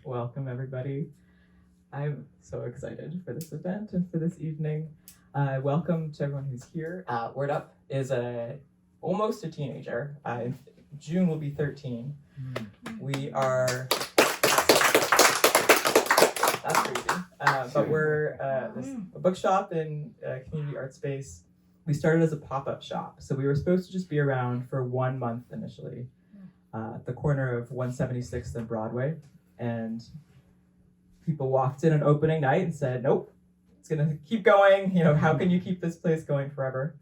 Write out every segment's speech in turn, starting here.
Welcome, everybody. I'm so excited for this event and for this evening. Welcome to everyone who's here. Word Up is almost a teenager. In June will be 13. We are, that's crazy. But we're a bookshop in a community art space. We started as a pop-up shop. So we were supposed to just be around for 1 month initially, at the corner of 176th and Broadway. And people walked in on opening night and said, nope, it's gonna keep going. How can you keep this place going forever?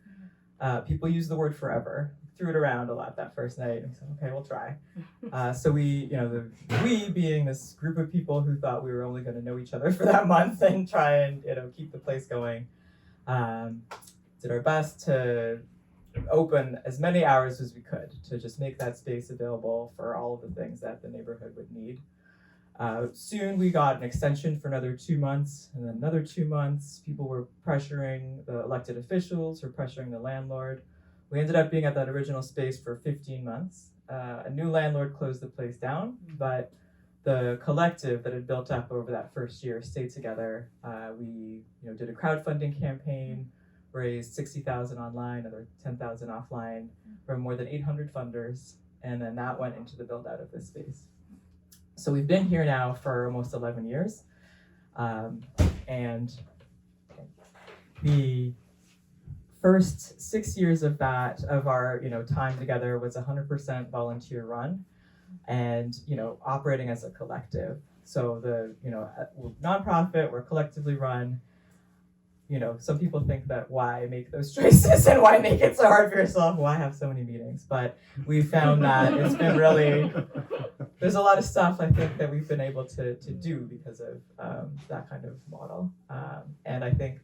People use the word forever, threw it around a lot that first night. And we said, okay, we'll try. So we being this group of people who thought we were only gonna know each other for that month and try and keep the place going, did our best to open as many hours as we could to just make that space available for all of the things that the neighborhood would need. Soon we got an extension for another 2 months, and then another 2 months. People were pressuring the elected officials, or pressuring the landlord. We ended up being at that original space for 15 months. A new landlord closed the place down, but the collective that had built up over that first year stayed together. We did a crowdfunding campaign, raised $60,000 online, another $10,000 offline from more than 800 funders, and then that went into the build out of this space. So we've been here now for almost 11 years, and the first 6 years of our time together was 100% volunteer run, and operating as a collective. So we're nonprofit, we're collectively run. Some people think that why make those choices and why make it so hard for yourself? Why have so many meetings? But we found that it's been really, there's a lot of stuff I think that we've been able to do because of that kind of model. And I think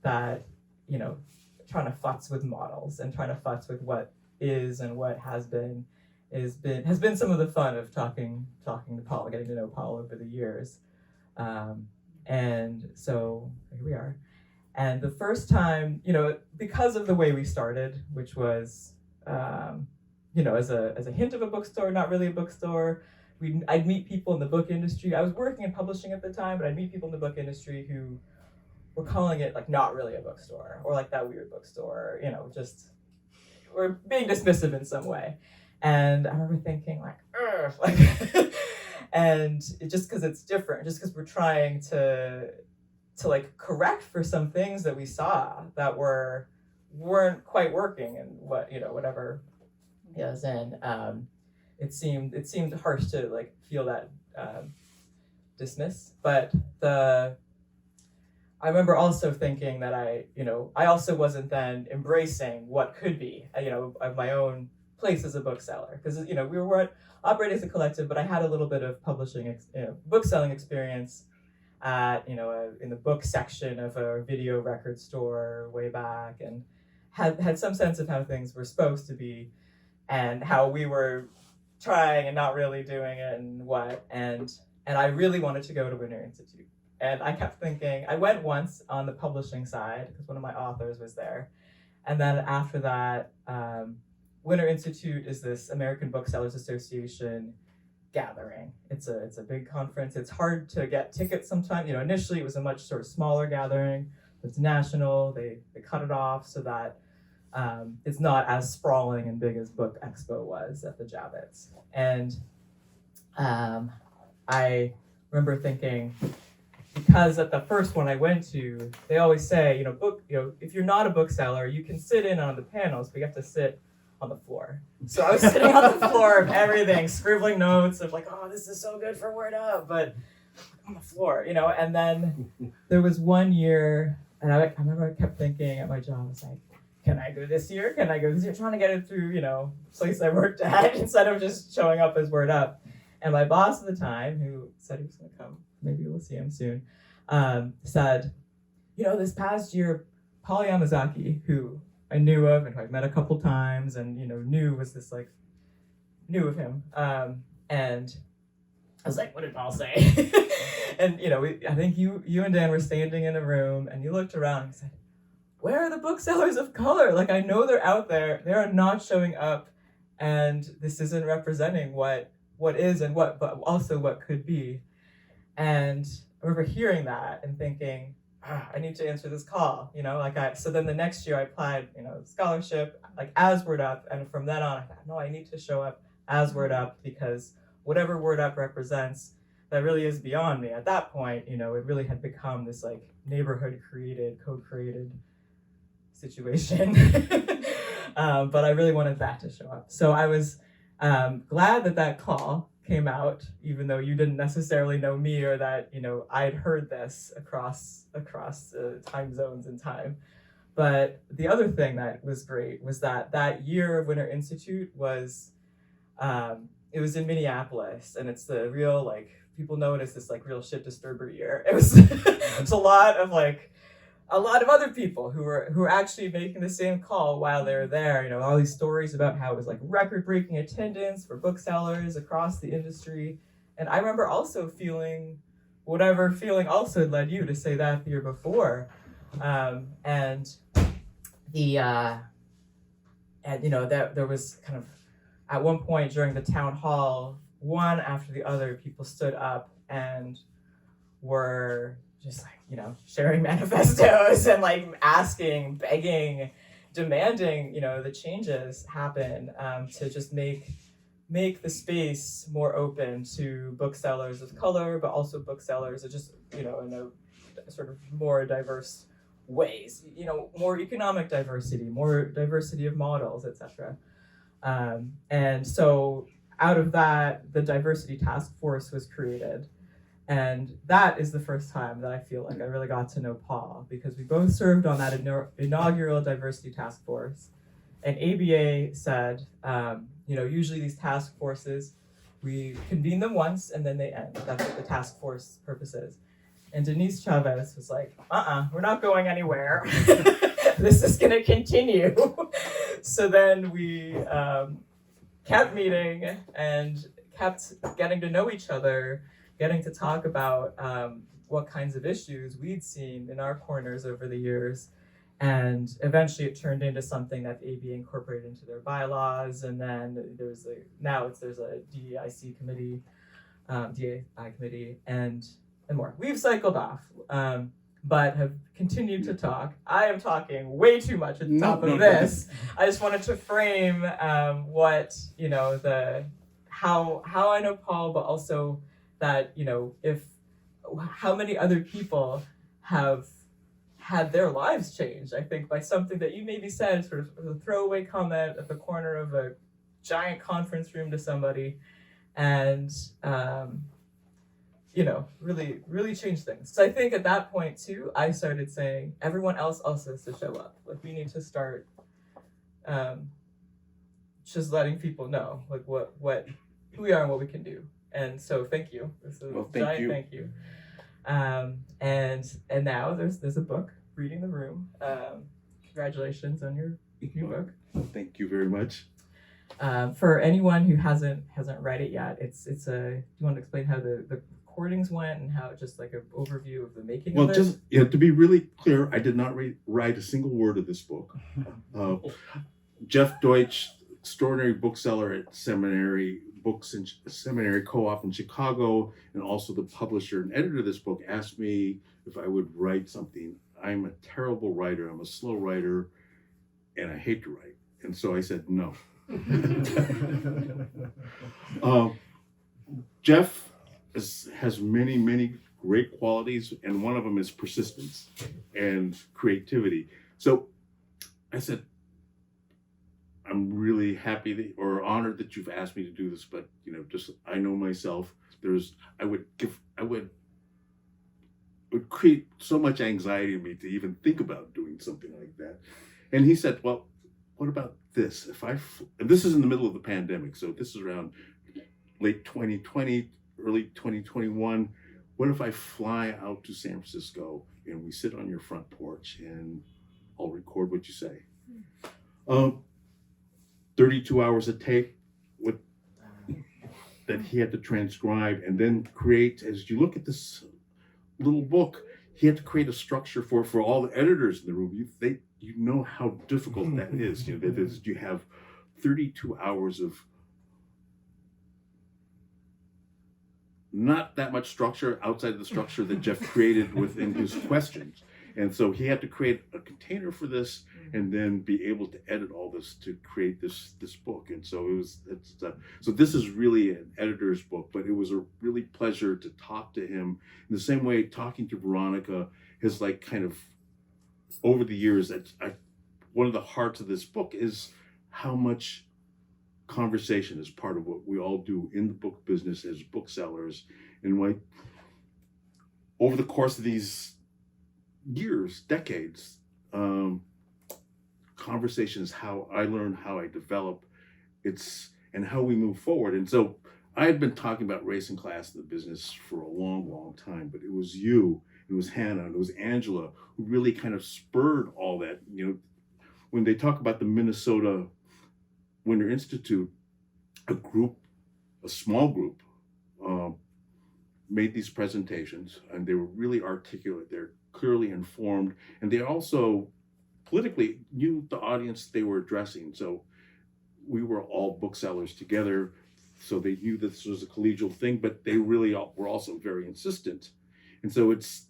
that, trying to futz with models and trying to futz with what is and what has been some of the fun of talking to Paul, getting to know Paul over the years. And so here we are. And the first time, because of the way we started, which was, as a hint of a bookstore, not really a bookstore, I'd meet people in the book industry. I was working in publishing at the time, but I'd meet people in the book industry who were calling it like not really a bookstore, or like that weird bookstore, just we're being dismissive in some way. And I remember thinking like, and just because it's different, just because we're trying to like correct for some things that we saw that weren't quite working, and whatever is in. It seemed harsh to like feel that dismiss, but I remember also thinking that I also wasn't then embracing what could be, of my own place as a bookseller, because we were operating as a collective, but I had a little bit of publishing, bookselling experience at in the book section of a video record store way back, and had some sense of how things were supposed to be and how we were trying and not really doing it and I really wanted to go to Winter Institute. And I kept thinking, I went once on the publishing side because one of my authors was there, and then after that, Winter Institute is this American Booksellers Association gathering. It's a big conference. It's hard to get tickets sometimes. Initially it was a much sort of smaller gathering. It's national. They cut it off so that it's not as sprawling and big as Book Expo was at the Javits. And I remember thinking, because at the first one I went to, they always say, if you're not a bookseller, you can sit in on the panels, but you have to sit on the floor. So I was sitting on the floor of everything, scribbling notes of like, oh, this is so good for Word Up, but on the floor, and then there was one year, and I remember I kept thinking at my job, I was like, can I go this year? Can I go this year? Trying to get it through, place I worked at instead of just showing up as Word Up. And my boss at the time, who said he was going to come, maybe we'll see him soon, said, this past year, Paul Yamazaki, who I knew of and who I'd met a couple times and, knew of him. And I was like, what did Paul say? And, I think you and Dan were standing in a room and you looked around and said, where are the booksellers of color? Like, I know they're out there. They are not showing up. And this isn't representing what is and but also what could be. And I remember hearing that and thinking, I need to answer this call, so then the next year I applied, scholarship, like as Word Up. And from then on, I thought, no, I need to show up as Word Up, because whatever Word Up represents, that really is beyond me. At that point, it really had become this like neighborhood created, co-created situation. But I really wanted that to show up. So I was glad that call came out, even though you didn't necessarily know me, or that I'd heard this across time zones and time. But the other thing that was great was that year of Winter Institute was it was in Minneapolis, and it's the real, like, people know it as this like real shit disturber year. It was it's a lot of other people who were actually making the same call while they were there. All these stories about how it was like record-breaking attendance for booksellers across the industry. And I remember also feeling whatever feeling also led you to say that the year before. And that there was kind of, at one point during the town hall, one after the other, people stood up and were just like, sharing manifestos and like asking, begging, demanding, the changes happen, to just make the space more open to booksellers of color, but also booksellers that just, in a sort of more diverse ways, more economic diversity, more diversity of models, etc. And so out of that, the diversity task force was created. And that is the first time that I feel like I really got to know Paul, because we both served on that inaugural diversity task force. And ABA said, usually these task forces, we convene them once and then they end. That's what the task force purpose is. And Denise Chavez was like, we're not going anywhere. This is going to continue. So then we kept meeting and kept getting to know each other, getting to talk about what kinds of issues we'd seen in our corners over the years. And eventually it turned into something that the ABA incorporated into their bylaws. And then there's a DEI committee, and more. We've cycled off, but have continued to talk. I am talking way too much at the top of this. I just wanted to frame what, how I know Paul, but also that, how many other people have had their lives changed, I think, by something that you maybe said, sort of a throwaway comment at the corner of a giant conference room to somebody, and really, really changed things. So I think at that point too, I started saying, everyone else also has to show up. Like, we need to start just letting people know, like, who we are and what we can do. And so thank you. This is a giant thank you. And now there's a book, Reading the Room. Congratulations on your new book. Thank you very much. For anyone who hasn't read it yet, it's do you want to explain how the recordings went and how, just like an overview of the making of it? Well, to be really clear, I did not write a single word of this book. Jeff Deutsch, extraordinary bookseller at Seminary Books and Seminary Co-op in Chicago, and also the publisher and editor of this book, asked me if I would write something. I'm a terrible writer. I'm a slow writer, and I hate to write. And so I said no. Jeff has many, many great qualities, and one of them is persistence and creativity. So I said, I'm really happy or honored that you've asked me to do this, but just I know myself. It would create so much anxiety in me to even think about doing something like that. And he said, well, what about this? And this is in the middle of the pandemic, so this is around late 2020, early 2021. What if I fly out to San Francisco and we sit on your front porch and I'll record what you say? 32 hours of tape that he had to transcribe and then create. As you look at this little book, he had to create a structure for all the editors in the room. You know how difficult that is. You have 32 hours of not that much structure outside of the structure that Jeff created within his questions. And so he had to create a container for this and then be able to edit all this to create this book. And so so this is really an editor's book, but it was a really pleasure to talk to him. In the same way, talking to Veronica has like kind of over the years, one of the hearts of this book is how much conversation is part of what we all do in the book business as booksellers. And like over the course of these years, decades, conversation is how I learn, how I develop, and how we move forward. And so I had been talking about race and class in the business for a long, long time, but it was you, it was Hannah, and it was Angela who really kind of spurred all that. You know, when they talk about the Minnesota Winter Institute, a small group, made these presentations, and they were really articulate. They're clearly informed, and they also politically knew the audience they were addressing. So we were all booksellers together, so they knew that this was a collegial thing, but they really were also very insistent. And so it's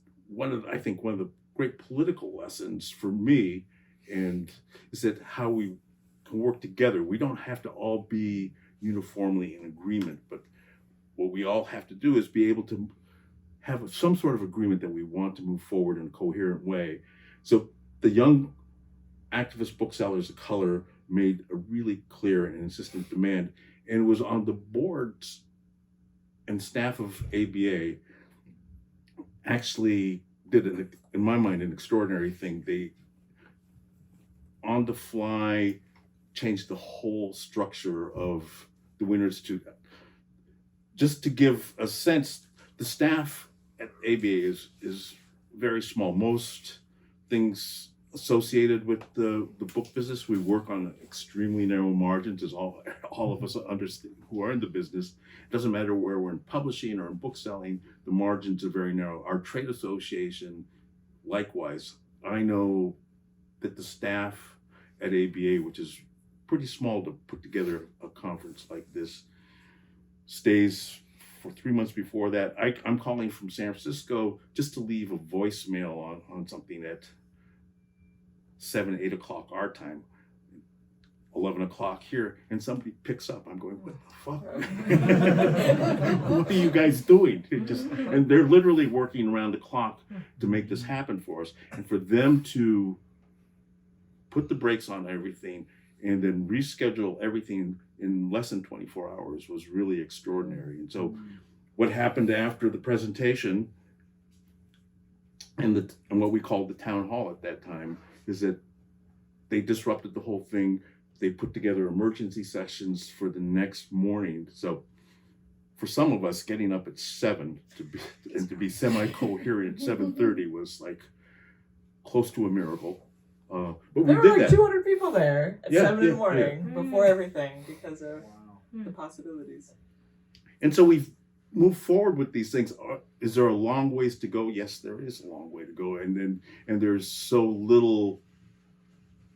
I think one of the great political lessons for me, and is that how we can work together. We don't have to all be uniformly in agreement, but what we all have to do is be able to have some sort of agreement that we want to move forward in a coherent way. So the young activist booksellers of color made a really clear and insistent demand, and it was on the boards and staff of ABA actually did, in my mind, an extraordinary thing. They, on the fly, changed the whole structure of the Winter Institute. Just to give a sense, the staff at ABA is very small. Most things associated with the book business, we work on extremely narrow margins, as all of us understand who are in the business. It doesn't matter where we're in publishing or in bookselling, the margins are very narrow. Our trade association, likewise. I know that the staff at ABA, which is pretty small to put together a conference like this, stays for 3 months before that. I'm calling from San Francisco just to leave a voicemail on something at 7, 8 o'clock our time, 11 o'clock here, and somebody picks up. I'm going, what the fuck? What are you guys doing? And they're literally working around the clock to make this happen for us. And for them to put the brakes on everything and then reschedule everything in less than 24 hours was really extraordinary. And so what happened after the presentation and what we called the town hall at that time is that they disrupted the whole thing. They put together emergency sessions for the next morning. So for some of us, getting up at 7 to be semi-coherent at 7:30 was like close to a miracle. But there we were did like that. 200 people there at 7 in the morning Yeah. before everything because of the possibilities. And so we've moved forward with these things. Is there a long ways to go? Yes, there is a long way to go. And there's so little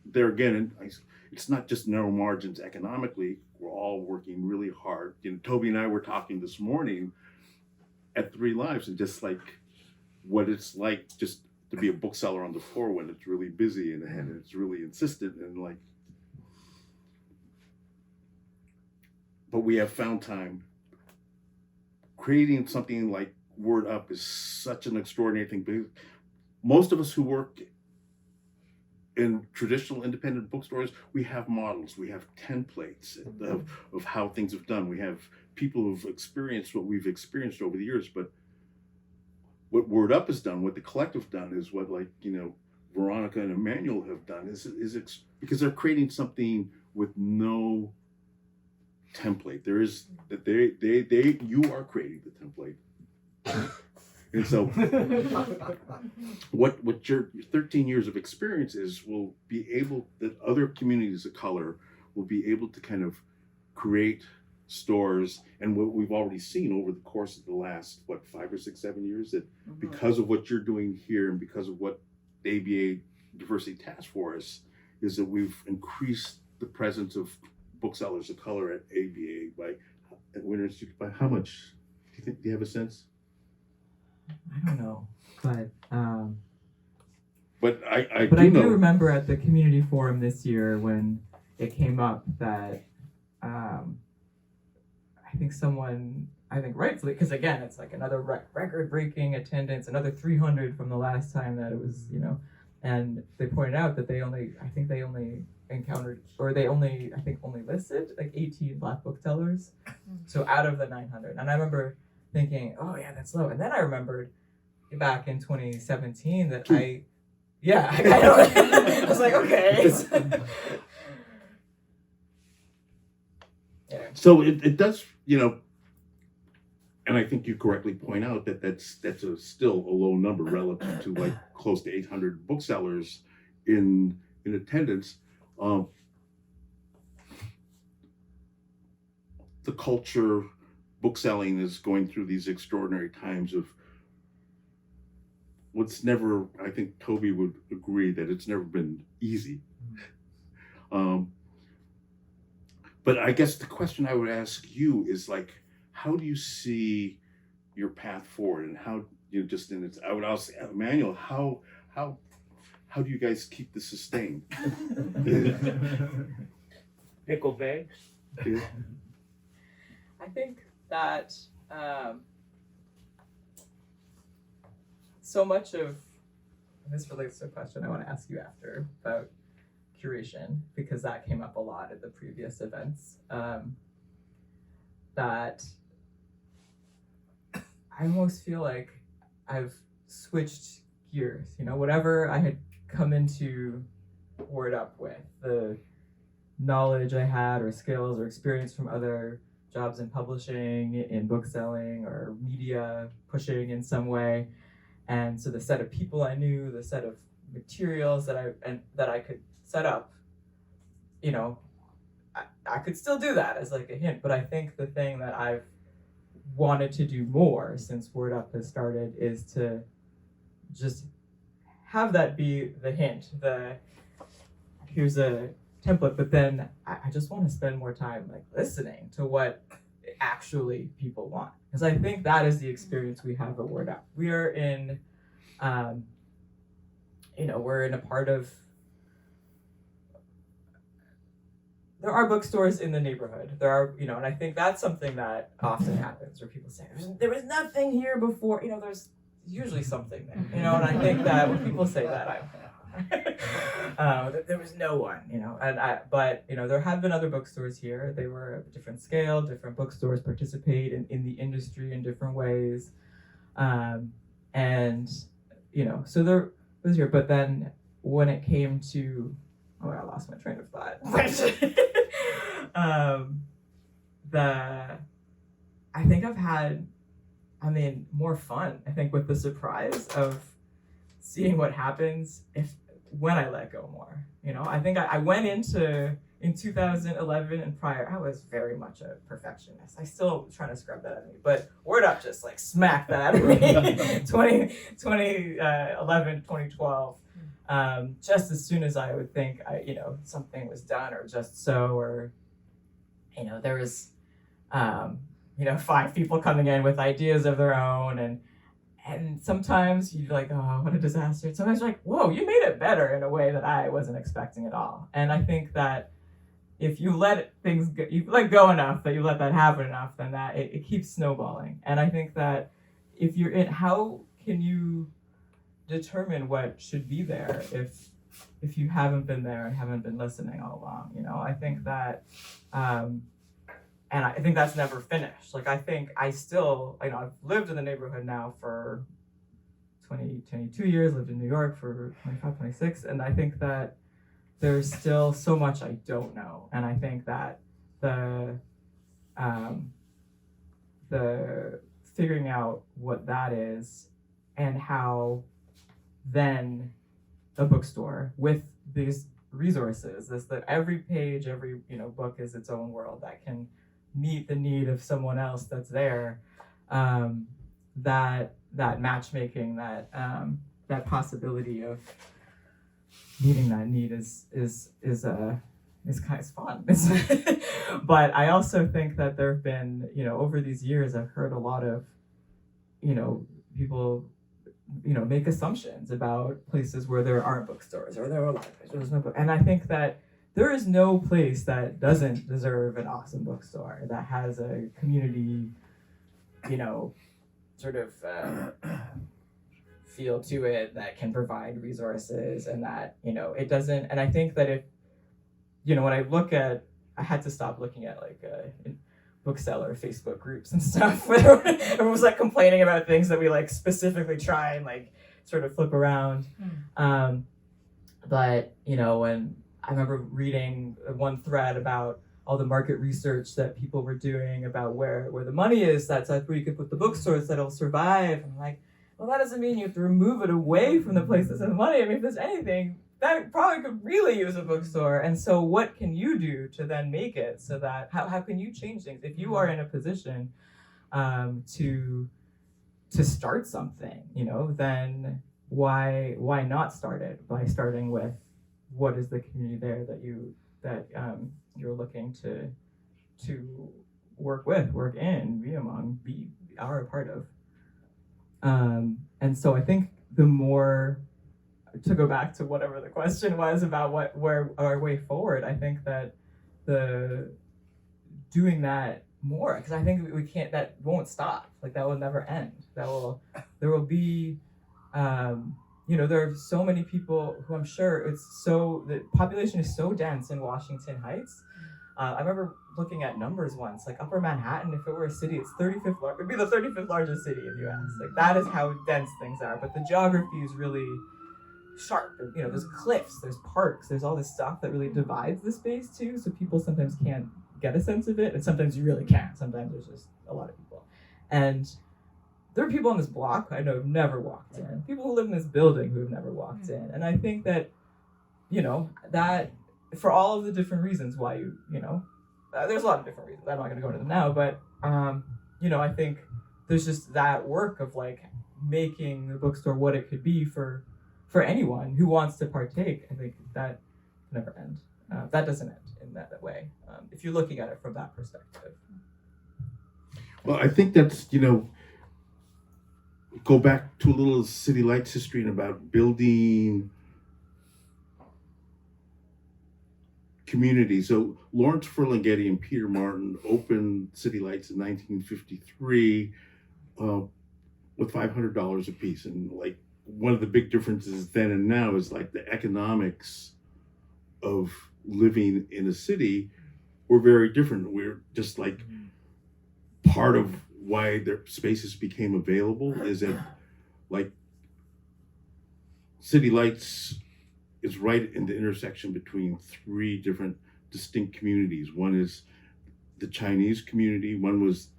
there again. And it's not just narrow margins economically. We're all working really hard. You know, Toby and I were talking this morning at 3 Lives and just like what it's like just to be a bookseller on the floor when it's really busy and it's really insistent and like. But we have found time. Creating something like Word Up is such an extraordinary thing. Because most of us who work in traditional independent bookstores, we have models, we have templates of how things have done. We have people who've experienced what we've experienced over the years. But what Word Up has done, what the collective done, is what Veronica and Emmanuel have done is because they're creating something with no template. There is that you are creating the template. And so what your 13 years of experience is will be able, that other communities of color will be able to kind of create stores. And what we've already seen over the course of the last 5 or 6, 7 years, that because of what you're doing here and because of what the ABA Diversity Task Force is, that we've increased the presence of booksellers of color at ABA by Winter Institute by how much? Do you have a sense? I don't know, but I but do I know. do remember at the community forum this year when it came up that I think rightfully, because again, it's like another record-breaking attendance, another 300 from the last time that it was, and they pointed out that they only encountered, or they only listed like 18 Black booksellers, so out of the 900. And I remember thinking, oh yeah, that's low. And then I remembered back in 2017 that I was like, okay. Yeah. So it does, and I think you correctly point out that that's still a low number relative to like close to 800 booksellers in attendance. The culture, bookselling is going through these extraordinary times of what's never, I think Toby would agree that it's never been easy. But I guess the question I would ask you is like, how do you see your path forward, and how just in its, I would also Emmanuel, how do you guys keep this sustained? Pickle bags. Yeah. I think that so much of, and this relates to a question I want to ask you after about curation, because that came up a lot at the previous events, that I almost feel like I've switched gears, whatever I had come into Word Up with, the knowledge I had or skills or experience from other jobs in publishing, in bookselling, or media pushing in some way. And so the set of people I knew, the set of materials that I could set up, I could still do that as like a hint. But I think the thing that I've wanted to do more since Word Up has started is to just have that be the hint, here's a template, but then I just want to spend more time like listening to what actually people want, because I think that is the experience we have at Word Up. We are in, we're in a part of, there are bookstores in the neighborhood. There are, and I think that's something that often happens where people say, there was nothing here before, there's usually something there, and I think that when people say that, there was no one, but there have been other bookstores here. They were of a different scale. Different bookstores participate in the industry in different ways, and so there was here. But then when it came to, I lost my train of thought. I think I've had, more fun. I think with the surprise of seeing what happens when I let go more. I think I went into in 2011 and prior, I was very much a perfectionist. I still trying to scrub that out of me, but Word Up just like smacked that out of me. 2011, 2012. Just as soon as I would think something was done or just so, or there was 5 people coming in with ideas of their own, and sometimes you're like, oh, what a disaster. Sometimes you're like, whoa, you made it better in a way that I wasn't expecting at all. And I think that if you let things go, you let go enough, that you let that happen enough, then that it keeps snowballing. And I think that if you're in, how can you determine what should be there if you haven't been there and haven't been listening all along? I think that and I think that's never finished. Like, I think I still, I've lived in the neighborhood now for 22 years, lived in New York for 25, 26, and I think that there's still so much I don't know. And I think that the figuring out what that is, and how then a bookstore with these resources, that every page, every book is its own world that can meet the need of someone else that's there, that matchmaking, that possibility of meeting that need is is kind of fun. But I also think that there have been, over these years, I've heard a lot of, people, make assumptions about places where there aren't bookstores or there are a lot of places where there's no book. And I think that there is no place that doesn't deserve an awesome bookstore that has a community, sort of feel to it, that can provide resources, and that, it doesn't. And I think that if, when I look at, I had to stop looking at like bookseller Facebook groups and stuff where everyone was like complaining about things that we like specifically try and like sort of flip around. But when I remember reading one thread about all the market research that people were doing about where the money is, that's where you could put the bookstores that'll survive. And I'm like, well, that doesn't mean you have to remove it away from the places of money. I mean, if there's anything, that probably could really use a bookstore. And so what can you do to then make it so that, how can you change things? If you are in a position to start something, then why not start it by starting with what is the community there that you're looking to work with, work in, be among, are a part of. And so I think the more, to go back to whatever the question was about where our way forward, I think that the doing that more, because I think we can't, that won't stop. Like that will never end. There will be, there are so many people who I'm sure the population is so dense in Washington Heights. I remember looking at numbers once, like Upper Manhattan, if it were a city, it's 35th, it'd be the 35th largest city in the US. Like that is how dense things are. But the geography is really sharp. There's cliffs, there's parks, there's all this stuff that really divides the space too. So people sometimes can't get a sense of it, and sometimes you really can't. Sometimes there's just a lot of people. And there are people on this block I know who've never walked in. People who live in this building who have never walked in. And I think that, that for all of the different reasons why there's a lot of different reasons. I'm not going to go into them now, but I think there's just that work of like making the bookstore what it could be for anyone who wants to partake. I think that can never end. That doesn't end in that way. If you're looking at it from that perspective. Well, I think that's, go back to a little City Lights history and about building community. So Lawrence Ferlinghetti and Peter Martin opened City Lights in 1953 with $500 a piece. And like one of the big differences then and now is like the economics of living in a city were very different. We're just like part of why their spaces became available is that like City Lights is right in the intersection between three different distinct communities. One is the Chinese community. One was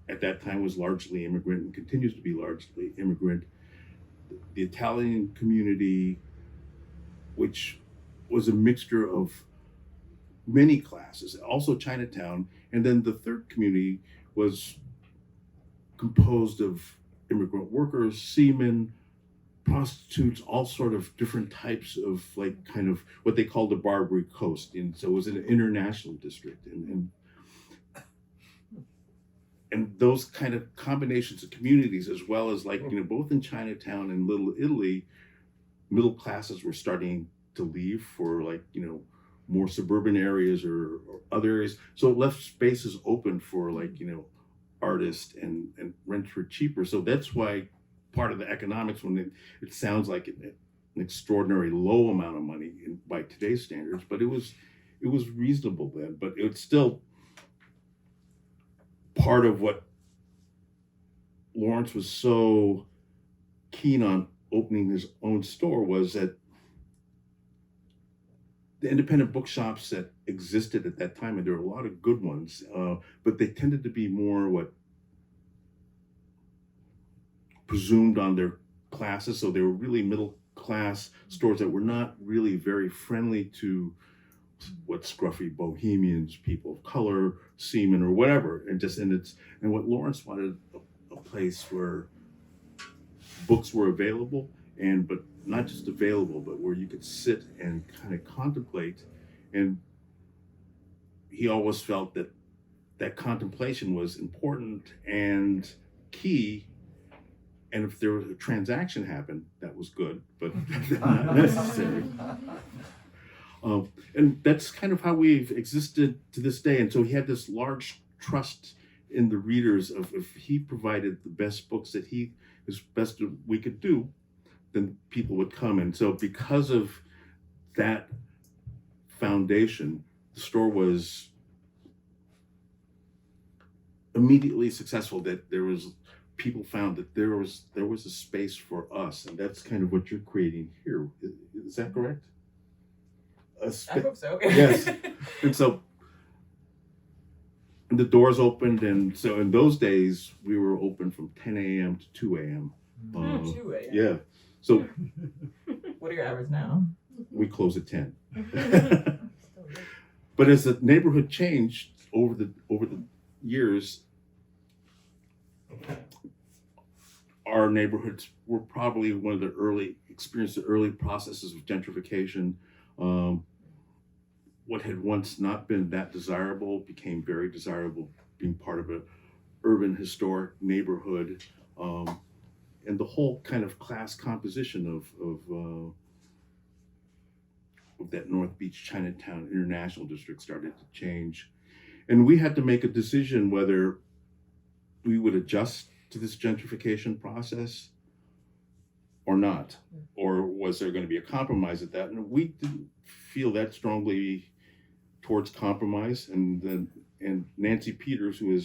at that time was largely immigrant and continues to be largely immigrant. The Italian community, which was a mixture of many classes, also Chinatown. And then the third community was composed of immigrant workers, seamen, prostitutes, all sort of different types of like kind of what they called the Barbary Coast. And so it was an international district. And those kind of combinations of communities, as well as like, both in Chinatown and Little Italy, middle classes were starting to leave for like, more suburban areas or other areas. So it left spaces open for like, artists and rents were cheaper. So that's why part of the economics, when it sounds like an extraordinary low amount of money by today's standards, but it was reasonable then. But it's still part of what Lawrence was so keen on opening his own store was that the independent bookshops that existed at that time, and there were a lot of good ones, but they tended to be more what presumed on their classes. So they were really middle class stores that were not really very friendly to what scruffy bohemians, people of color, seamen, or whatever. And what Lawrence wanted a place where books were available, but not just available, but where you could sit and kind of contemplate and he always felt that contemplation was important and key. And if there was a transaction happened, that was good, but not necessary. And that's kind of how we've existed to this day. And so he had this large trust in the readers of if he provided the best books that as best we could do, then people would come. And so because of that foundation, the store was immediately successful, that people found that there was a space for us, and that's kind of what you're creating here. Is that correct? I hope so. Yes. And so the doors opened, and so in those days we were open from 10 a.m. to 2 a.m. 2 a.m. Yeah. So What are your hours now? we close at 10. But as the neighborhood changed over the years, our neighborhoods were probably one of the experienced the early processes of gentrification. What had once not been that desirable became very desirable, being part of an urban historic neighborhood, and the whole kind of class composition of that North Beach Chinatown International District started to change, and we had to make a decision whether we would adjust to this gentrification process or not, or was there going to be a compromise at that? And we didn't feel that strongly towards compromise. And Nancy Peters, who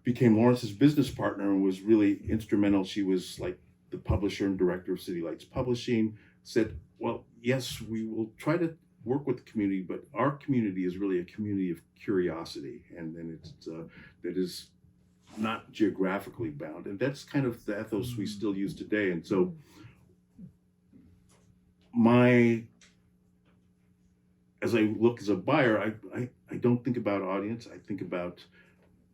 became Lawrence's business partner and was really instrumental. She was like the publisher and director of City Lights Publishing, said, well, yes, we will try to work with the community, but our community is really a community of curiosity, and it's that is not geographically bound, and that's kind of the ethos we still use today. And so as I look as a buyer, I don't think about audience.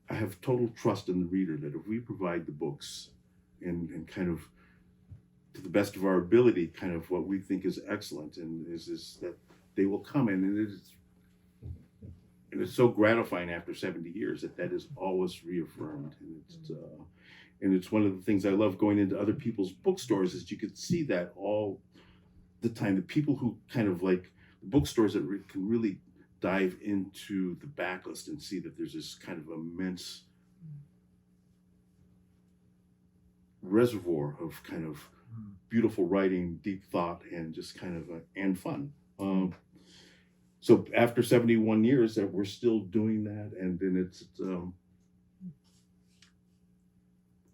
I have total trust in the reader that if we provide the books and kind of to the best of our ability, kind of what we think is excellent, and is that they will come in, and it's so gratifying after 70 years that is always reaffirmed. And it's one of the things I love going into other people's bookstores, is you could see that all the time. The people who kind of like the bookstores that can really dive into the backlist and see that there's this kind of immense reservoir of kind of beautiful writing, deep thought, and just kind of and fun. So after 71 years, that we're still doing that, and then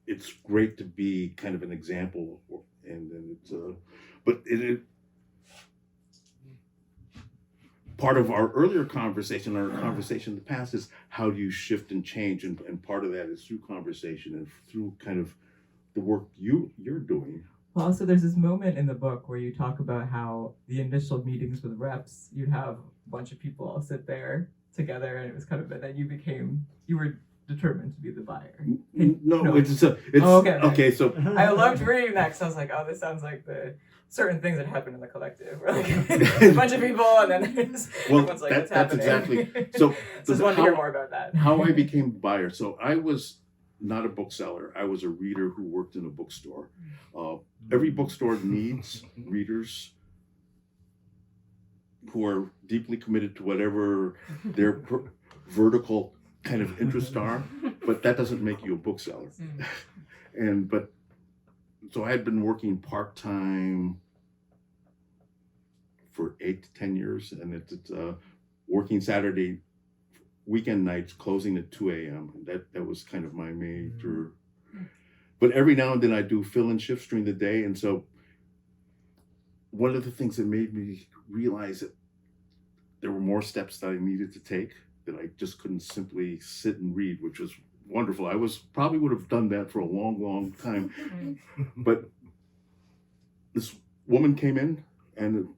it's great to be kind of an example, and then but part of our earlier conversation, our conversation in the past, is how do you shift and change, and part of that is through conversation and through kind of the work you're doing. Well, also there's this moment in the book where you talk about how the initial meetings with reps, you'd have a bunch of people all sit there together, and it was kind of, then you were determined to be the buyer. It's okay. So I loved reading that, because I was like, oh, this sounds like the certain things that happen in the collective, where like a bunch of people, and then everyone's like, that's exactly. So just wanted to hear more about that. How I became a buyer. So I was not a bookseller. I was a reader who worked in a bookstore. Every bookstore needs readers who are deeply committed to whatever their vertical kind of interests are, but that doesn't make you a bookseller. So I had been working part-time for 8 to 10 years, and it's working Saturday weekend nights, closing at 2 a.m. That was kind of my major. But every now and then I do fill-in shifts during the day, and so one of the things that made me realize that there were more steps that I needed to take, that I just couldn't simply sit and read, which was wonderful. I probably would have done that for a long, long time. But this woman came in, and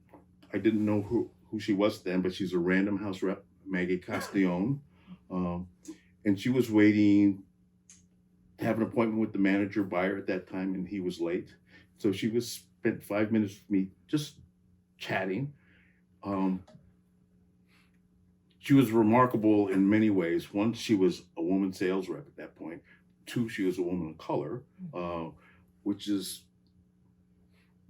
I didn't know who she was then, but she's a Random House rep, Maggie Castellone. And she was waiting to have an appointment with the manager buyer at that time, and he was late. So she spent 5 minutes with me just chatting. she was remarkable in many ways. One, she was a woman sales rep at that point. Two, she was a woman of color, which is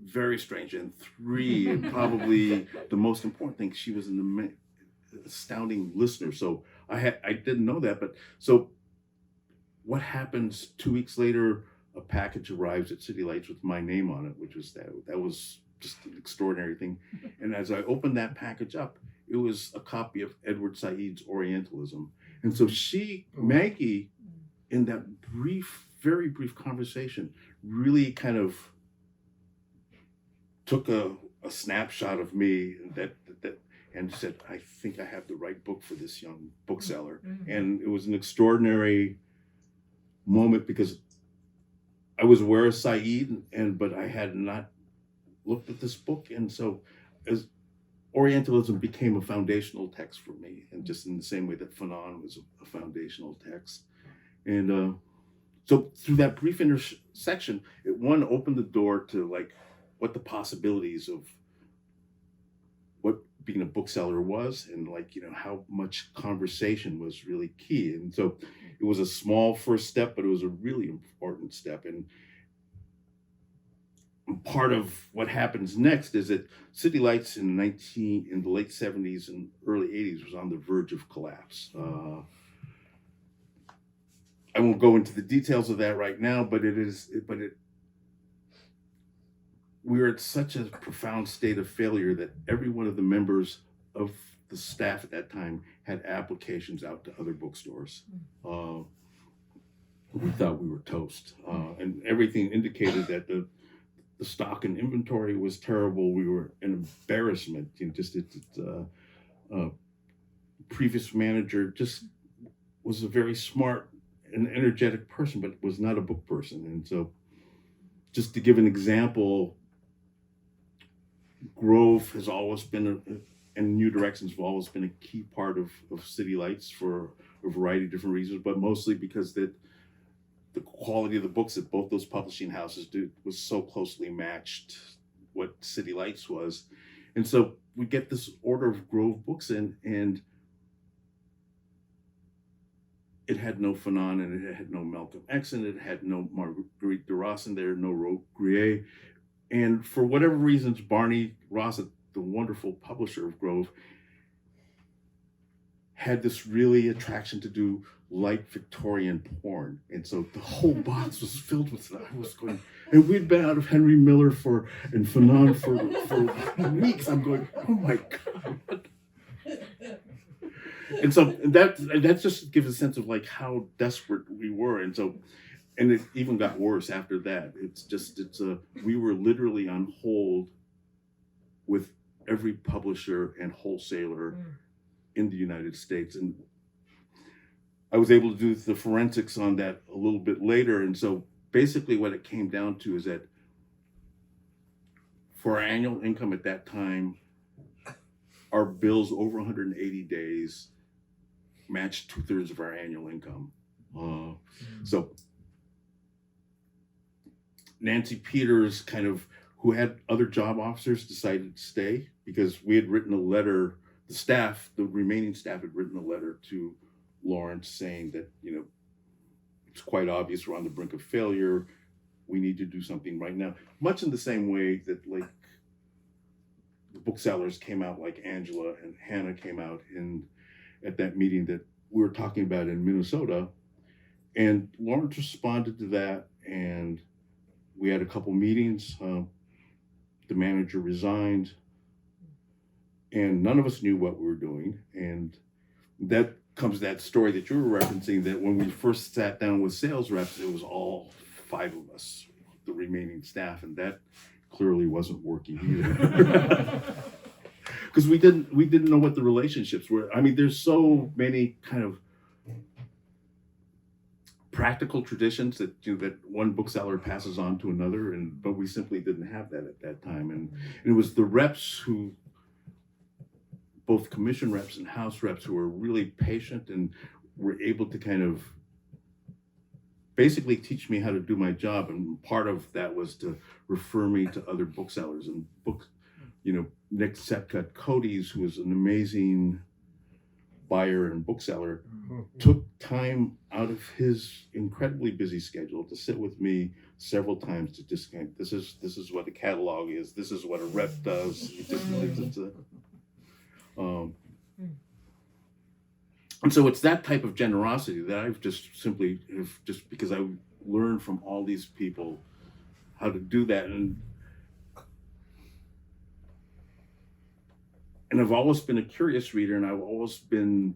very strange. And three, and probably the most important thing, she was an astounding listener. So I didn't know that, but so what happens 2 weeks later? A package arrives at City Lights with my name on it, which was that was just an extraordinary thing. And as I opened that package up, it was a copy of Edward Said's Orientalism. And so Maggie, in that very brief conversation, really kind of took a snapshot of me and said, I think I have the right book for this young bookseller. And it was an extraordinary moment because I was aware of Said, but I had not looked at this book. And so as Orientalism became a foundational text for me, and just in the same way that Fanon was a foundational text. And so through that brief intersection, it opened the door to like what the possibilities of what being a bookseller was, and like, how much conversation was really key. And so it was a small first step, but it was a really important step. And part of what happens next is that City Lights in the late 70s and early 80s was on the verge of collapse. I won't go into the details of that right now, but we were at such a profound state of failure that every one of the members of the staff at that time had applications out to other bookstores. We thought we were toast, and everything indicated that the stock and inventory was terrible. We were an embarrassment. Previous manager just was a very smart and energetic person, but was not a book person. And so, just to give an example, Grove has always been and New Directions have always been a key part of City Lights for a variety of different reasons, but mostly because the quality of the books that both those publishing houses did was so closely matched what City Lights was. And so we get this order of Grove books in, and it had no Fanon, and it had no Malcolm X, and it had no Marguerite Duras in there, no Roque Grier. And for whatever reasons, Barney Rossett, the wonderful publisher of Grove, had this really attraction to do light Victorian porn. And so the whole box was filled with it. I was going, and we'd been out of Henry Miller and Fanon for weeks. I'm going, oh my God. And so that just gives a sense of like how desperate we were. And so, and it even got worse after that. We were literally on hold with every publisher and wholesaler in the United States. And I was able to do the forensics on that a little bit later. And so basically what it came down to is that for our annual income at that time, our bills over 180 days matched 2/3 of our annual income. So Nancy Peters, who had other job officers, decided to stay because we had written a letter. The remaining staff had written a letter to Lawrence saying that, it's quite obvious we're on the brink of failure. We need to do something right now. Much in the same way that like the booksellers came out, like Angela and Hannah came out at that meeting that we were talking about in Minnesota. And Lawrence responded to that, and we had a couple meetings. The manager resigned, and none of us knew what we were doing. And that comes that story that you were referencing, that when we first sat down with sales reps, it was all 5 of us, the remaining staff, and that clearly wasn't working either. Because we didn't know what the relationships were. I mean, there's so many kind of practical traditions that that one bookseller passes on to another, but we simply didn't have that at that time. And it was the reps who, both commission reps and house reps, who were really patient and were able to kind of basically teach me how to do my job. And part of that was to refer me to other booksellers and Nick Setcut Cody's, who was an amazing buyer and bookseller, took time out of his incredibly busy schedule to sit with me several times to just kind of, this is what a catalog is, this is what a rep does. And so it's that type of generosity that I've just simply just because I learned from all these people how to do that, and I've always been a curious reader, and I've always been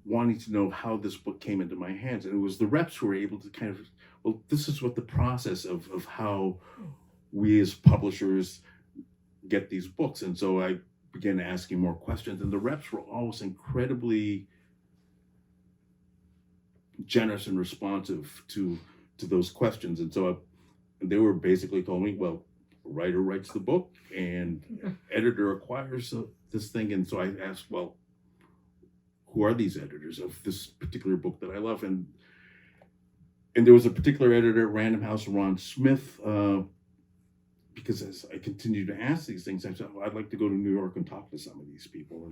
wanting to know how this book came into my hands. And it was the reps who were able to kind of, well, this is what the process of how we as publishers get these books. And so I began asking more questions, and the reps were always incredibly generous and responsive to those questions. And so they were basically told me, well, writer writes the book and editor acquires this thing. And so I asked, well, who are these editors of this particular book that I love? And there was a particular editor at Random House, Ron Smith, because as I continued to ask these things, I said, well, I'd like to go to New York and talk to some of these people.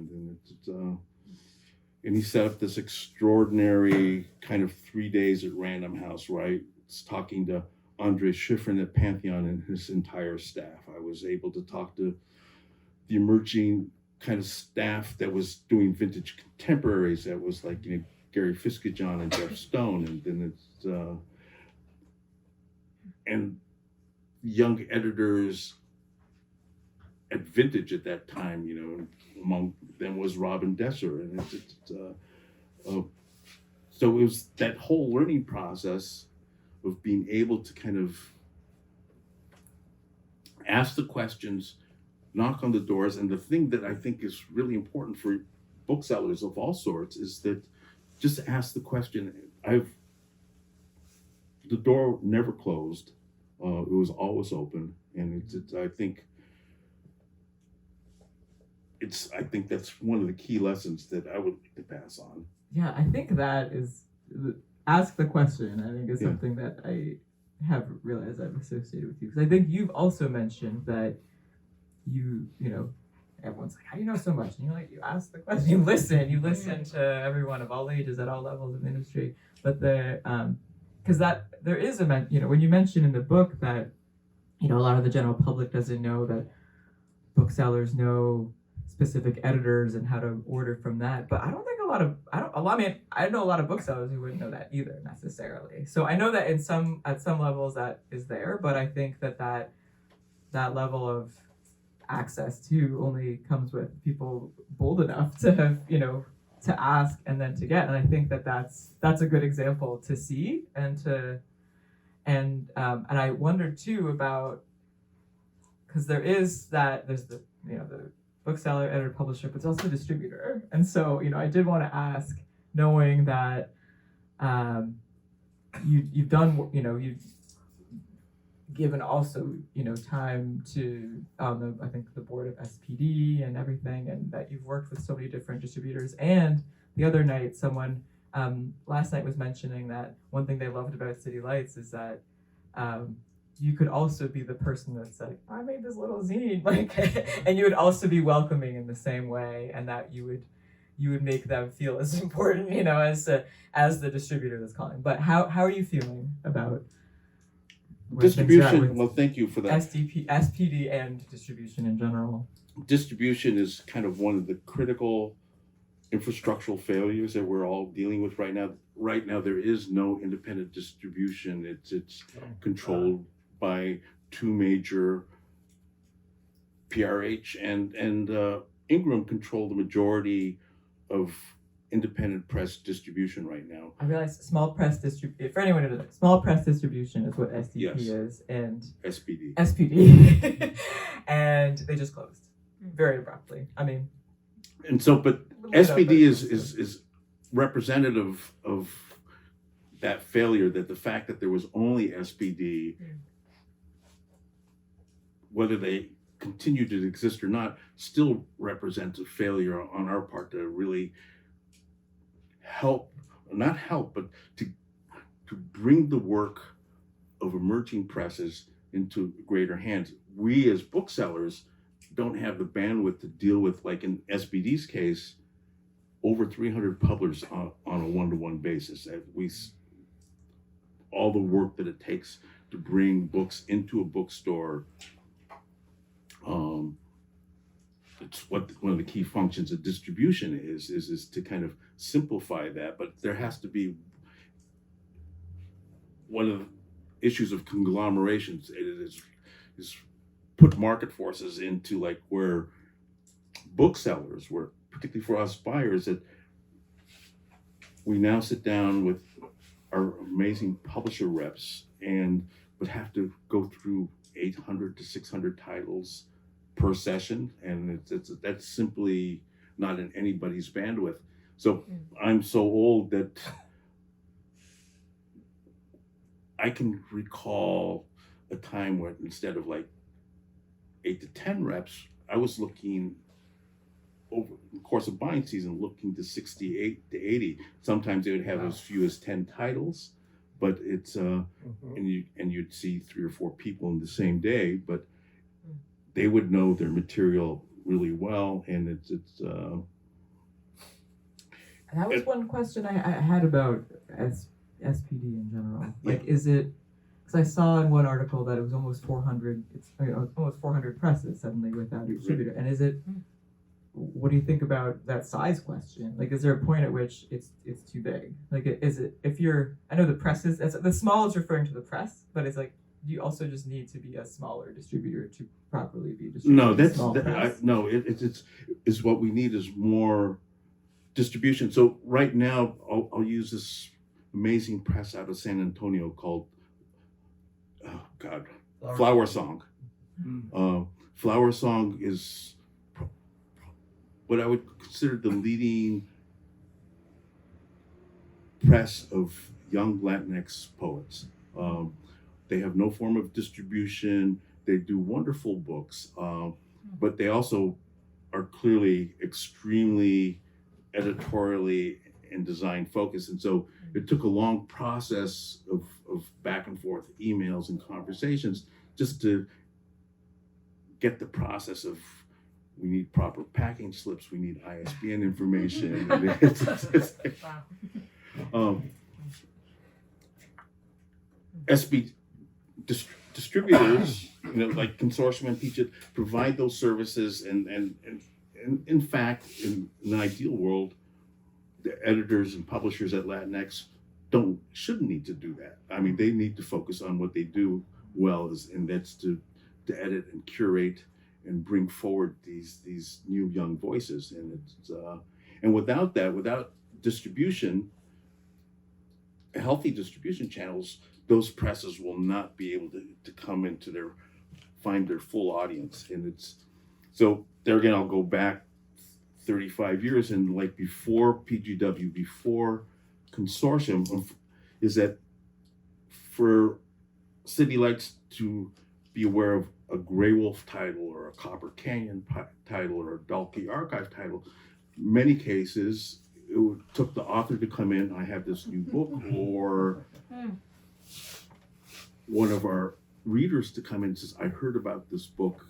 And he set up this extraordinary kind of 3 days at Random House where I was talking to Andre Schifrin at Pantheon and his entire staff. I was able to talk to the emerging kind of staff that was doing vintage contemporaries. That was like, Gary Fiskajohn and Jeff Stone, and then it's and young editors at Vintage at that time. Among them was Robin Desser, and so it was that whole learning process of being able to kind of ask the questions, knock on the doors. And the thing that I think is really important for booksellers of all sorts is that just ask the question. The door never closed. It was always open. And I think that's one of the key lessons that I would like to pass on. Yeah, I think that is, ask the question, I think is something that I have realized I've associated with you. Because I think you've also mentioned that you everyone's like, how do you know so much? And you're like, you ask the question, you listen to everyone of all ages at all levels of the industry. But because there is when you mention in the book that, a lot of the general public doesn't know that booksellers know specific editors and how to order from that. But I know a lot of booksellers who wouldn't know that either necessarily. So I know that at some levels that is there, but I think that level of access to only comes with people bold enough to have, to ask and then to get. And I think that's a good example to see and I wonder too about, because there's the bookseller, editor, publisher, but it's also distributor. And so, I did want to ask, knowing that you've done, you've given also, time to I think the board of SPD and everything, and that you've worked with so many different distributors. And the other night, someone last night was mentioning that one thing they loved about City Lights is that you could also be the person that's like, I made this little zine, and you would also be welcoming in the same way, and that you would make them feel as important, as the distributor that's calling. But how are you feeling about distribution? Well, thank you for that. SPD and distribution in general. Distribution is kind of one of the critical infrastructural failures that we're all dealing with right now. Right now, there is no independent distribution. It's controlled by two major, PRH and Ingram control the majority of independent press distribution right now. I realize small press distribution, for anyone who doesn't know, small press distribution is what SDP is, and SPD. And they just closed very abruptly. And so, but SPD is representative of that failure, that the fact that there was only SPD, whether they continue to exist or not, still represents a failure on our part to really but to bring the work of emerging presses into greater hands. We as booksellers don't have the bandwidth to deal with, like in SBD's case, over 300 publishers on a one-to-one basis. All the work that it takes to bring books into a bookstore. It's what one of the key functions of distribution is to kind of simplify that, but there has to be one of the issues of conglomerations is put market forces into like where booksellers, where particularly for us buyers, that we now sit down with our amazing publisher reps and would have to go through 800 to 600 titles per session, and that's simply not in anybody's bandwidth. So I'm so old that I can recall a time where instead of like 8 to 10 reps, I was looking over the course of buying season, looking to 68 to 80. Sometimes they would have as few as 10 titles, but it's and you'd see 3 or 4 people in the same day, but they would know their material really well, and it's And that was one question I had about SPD in general. Like, is it? Because I saw in one article that it was almost 400. It's almost 400 presses suddenly without a distributor. And is it? What do you think about that size question? Like, is there a point at which it's too big? Like, is it if you're? I know the presses. The small is referring to the press, but it's like you also just need to be a smaller distributor to properly be distributing. No, it's what we need is more distribution. So right now, I'll use this amazing press out of San Antonio called, Flower Song. Flower Song is what I would consider the leading press of young Latinx poets. They have no form of distribution. They do wonderful books, but they also are clearly extremely editorially and design focused. And so it took a long process of back and forth emails and conversations just to get the process of, we need proper packing slips, we need ISBN information. SB distributors, like Consortium and Peach, provide those services, and in fact, in an ideal world, the editors and publishers at Latinx shouldn't need to do that. I mean, they need to focus on what they do well, and that's to edit and curate and bring forward these new young voices. And without that, without distribution, healthy distribution channels, those presses will not be able to come into find their full audience. And so there again, I'll go back 35 years, and like before PGW, before Consortium, is that for City Lights to be aware of a Grey Wolf title or a Copper Canyon title or a Dalkey Archive title, many cases it took the author to come in, I have this new book, or one of our readers to come in and says, I heard about this book,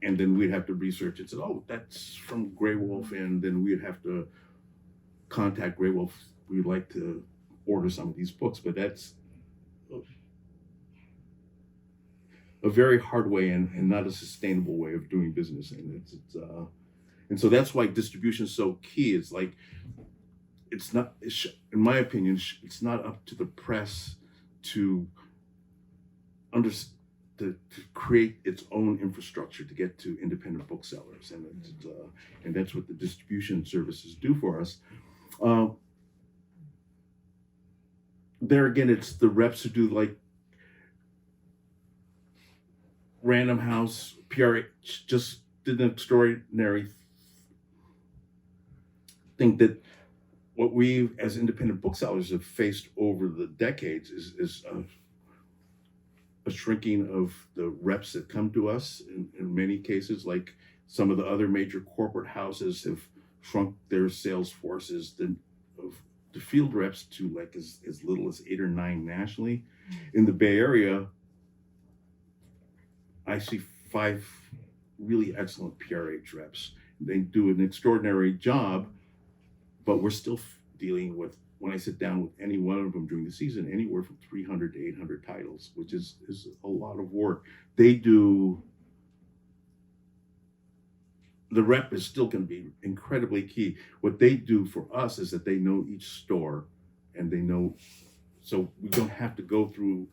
and then we'd have to research it. Said, oh, that's from Grey Wolf, and then we'd have to contact Grey Wolf. We'd like to order some of these books, but that's a very hard way and not a sustainable way of doing business. And so that's why distribution is so key. It's like, in my opinion, it's not up to the press to create its own infrastructure to get to independent booksellers, and that's what the distribution services do for us. There again, it's the reps who do, like Random House, PRH just did an extraordinary thing that what we as independent booksellers have faced over the decades is a shrinking of the reps that come to us. In many cases, like some of the other major corporate houses have shrunk their sales forces of the field reps to like as little as 8 or 9 nationally. In the Bay Area, I see 5 really excellent PRH reps. They do an extraordinary job, but we're still dealing with, when I sit down with any one of them during the season, anywhere from 300 to 800 titles, which is a lot of work. They do, the rep is still going to be incredibly key. What they do for us is that they know each store, and they know, so we don't have to go through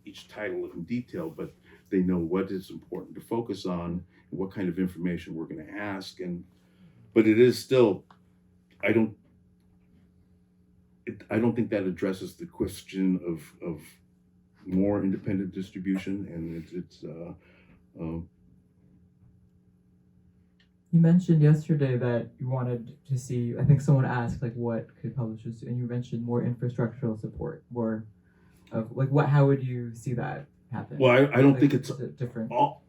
each title in detail, but they know what is important to focus on, and what kind of information we're going to ask. But it is still, I don't think that addresses the question of more independent distribution, and You mentioned yesterday that you wanted to see, I think someone asked, like, what could publishers do? And you mentioned more infrastructural support, more of, like, how would you see that happen? well, I don't Like, think it's different. all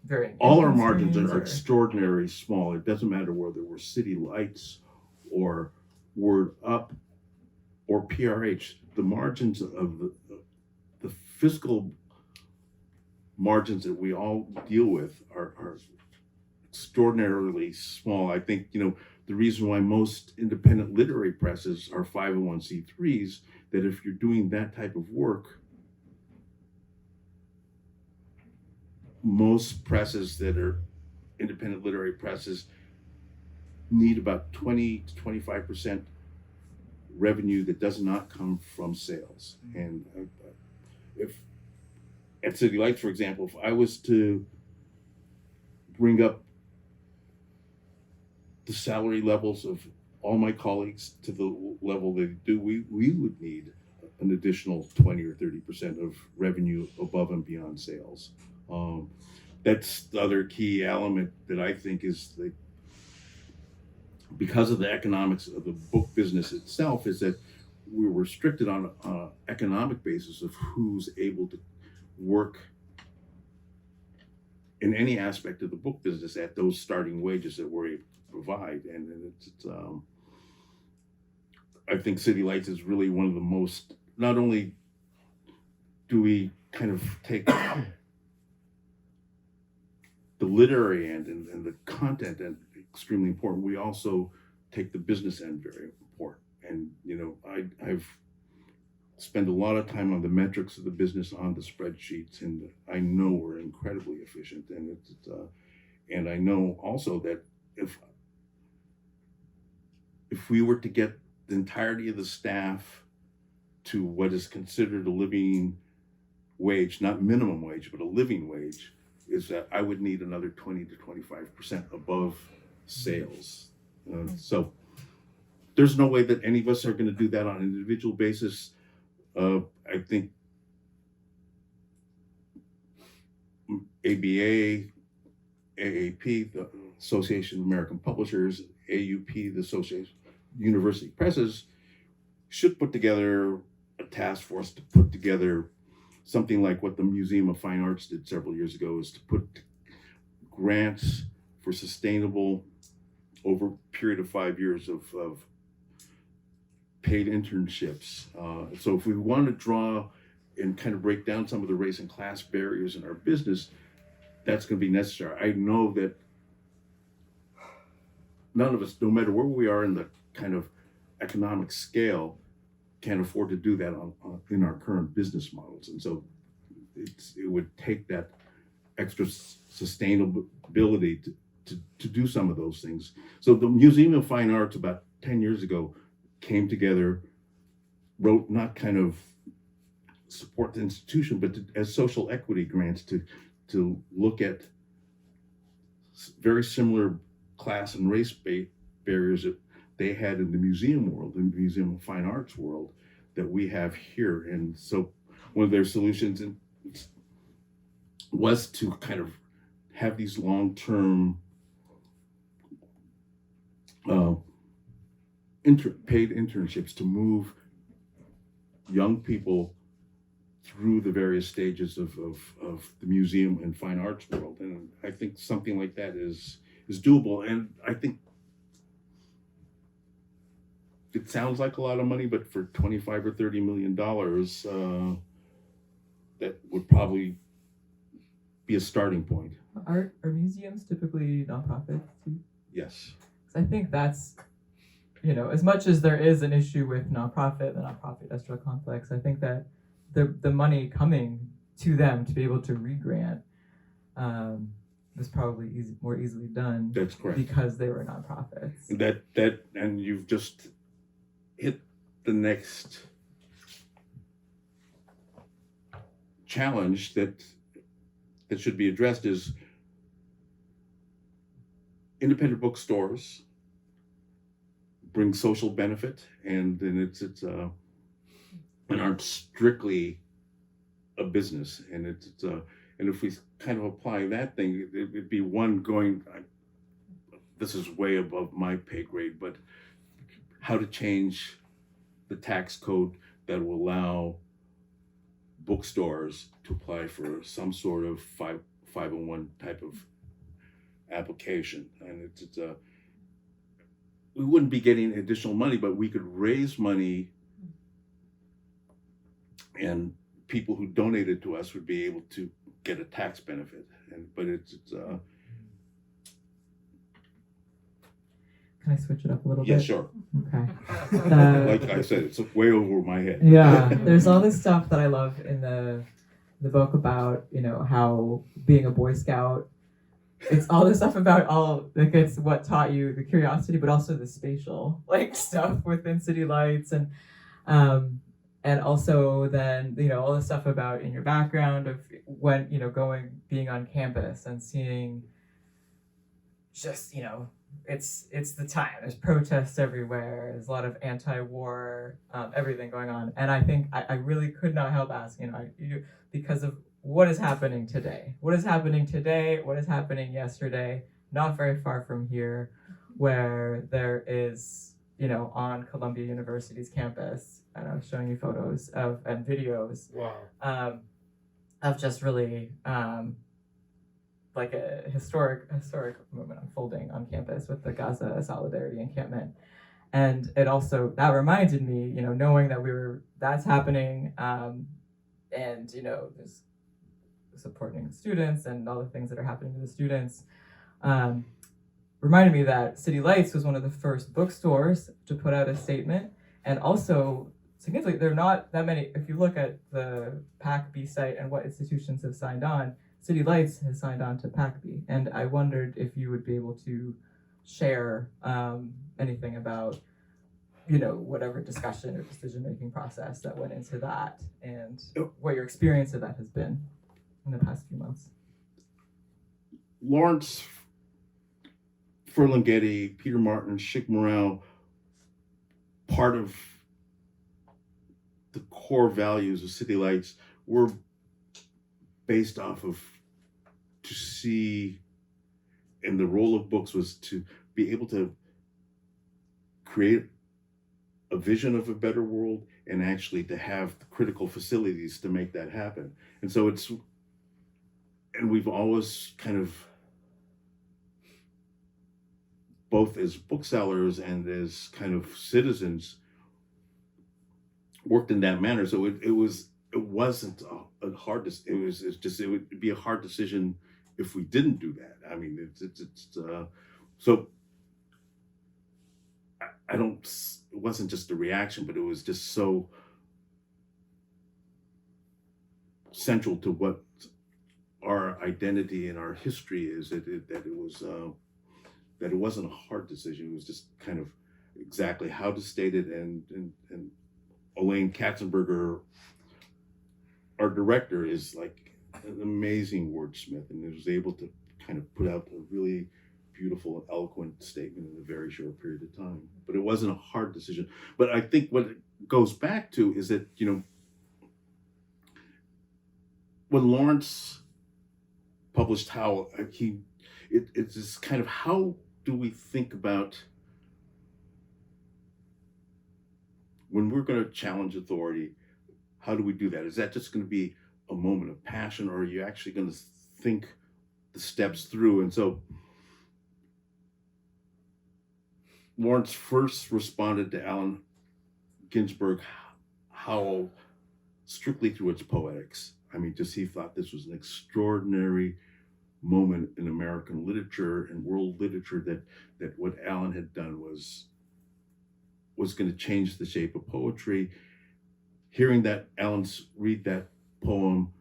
Varying our income margins streams, are or- extraordinarily small. It doesn't matter whether we're City Lights or Word Up or PRH. The margins of the fiscal margins that we all deal with are extraordinarily small. I think, the reason why most independent literary presses are 501c3s, that if you're doing that type of work, most presses that are independent literary presses need about 20 to 25% revenue that does not come from sales. And if at City Lights, for example, if I was to bring up the salary levels of all my colleagues to the level they do, we would need an additional 20 or 30% of revenue above and beyond sales. That's the other key element that I think is because of the economics of the book business itself, is that we're restricted on an economic basis of who's able to work in any aspect of the book business at those starting wages that we're able to provide. And it's I think City Lights is really one of the most, not only do we kind of take the literary end and the content end extremely important, we also take the business end very important. And I've spent a lot of time on the metrics of the business on the spreadsheets, and I know we're incredibly efficient. And and I know also that if we were to get the entirety of the staff to what is considered a living wage, not minimum wage, but a living wage, is that I would need another 20 to 25% above sales. So there's no way that any of us are going to do that on an individual basis. I think ABA, AAP, the Association of American Publishers, AUP, the Association of University Presses, should put together a task force to put together something like what the Museum of Fine Arts did several years ago, is to put grants for sustainable, over a period of 5 years of paid internships. So if we want to draw and kind of break down some of the race and class barriers in our business, that's going to be necessary. I know that none of us, no matter where we are in the kind of economic scale, can afford to do that in our current business models. And so it would take that extra sustainability to do some of those things. So the Museum of Fine Arts about 10 years ago came together, wrote not kind of support the institution, but as social equity grants to look at very similar class and race barriers that they had in the museum world, in the Museum of Fine Arts world, that we have here. And so one of their solutions was to kind of have these long-term paid internships to move young people through the various stages of the museum and fine arts world. And I think something like that is doable. And I think it sounds like a lot of money, but for $25 or $30 million, that would probably be a starting point. Are museums typically nonprofits too? Yes. 'Cause I think that's, as much as there is an issue with the nonprofit industrial complex, I think that the money coming to them to be able to re-grant was probably more easily done. That's correct. Because they were nonprofits. That and you've just hit the next challenge that should be addressed is independent bookstores bring social benefit, and then it's and aren't strictly a business, and and if we kind of apply that thing, it'd be one going. This is way above my pay grade, but how to change the tax code that will allow bookstores to apply for some sort of 501 type of application, and we wouldn't be getting additional money, but we could raise money, and people who donated to us would be able to get a tax benefit. But Can I switch it up a little yeah, bit? sure. Okay. Like I said, it's way over my head. Yeah, there's all this stuff that I love in the book about, how being a Boy Scout, it's all this stuff about it's what taught you the curiosity, but also the spatial stuff within City Lights, and also then, all the stuff about in your background of when, being on campus and seeing just, it's the time. There's protests everywhere. There's a lot of anti-war, everything going on. And I think I really could not help asking, because of what is happening today. What is happening today? What is happening yesterday? Not very far from here, where there is, on Columbia University's campus, and I was showing you photos and videos of just really like a historic moment unfolding on campus with the Gaza Solidarity Encampment. And it also, that reminded me, knowing that that's happening, and, there's supporting students and all the things that are happening to the students, reminded me that City Lights was one of the first bookstores to put out a statement. And also, significantly, there are not that many, if you look at the PACB site and what institutions have signed on, City Lights has signed on to PACB. And I wondered if you would be able to share anything about, whatever discussion or decision-making process that went into that, and what your experience of that has been in the past few months. Lawrence Ferlinghetti, Peter Martin, Schick Morale, part of the core values of City Lights were based off of to see, and the role of books was to be able to create a vision of a better world, and actually to have the critical facilities to make that happen. And so and we've always kind of, both as booksellers and as kind of citizens, worked in that manner. So it wasn't a hard, it would be a hard decision if we didn't do that. I mean, so it wasn't just a reaction, but it was just so central to what our identity and our history is that it wasn't a hard decision. It was just kind of exactly how to state it, and Elaine Katzenberger, our director, is like an amazing wordsmith, and was able to kind of put out a really beautiful, eloquent statement in a very short period of time. But it wasn't a hard decision. But I think what it goes back to is that, when Lawrence published Howl, it's this kind of, how do we think about when we're going to challenge authority? How do we do that? Is that just going to be a moment of passion, or are you actually going to think the steps through? And so Lawrence first responded to Allen Ginsberg Howl strictly through its poetics. I mean, he thought this was an extraordinary moment in American literature and world literature, that what Alan had done was going to change the shape of poetry. Hearing that Alan read that poem,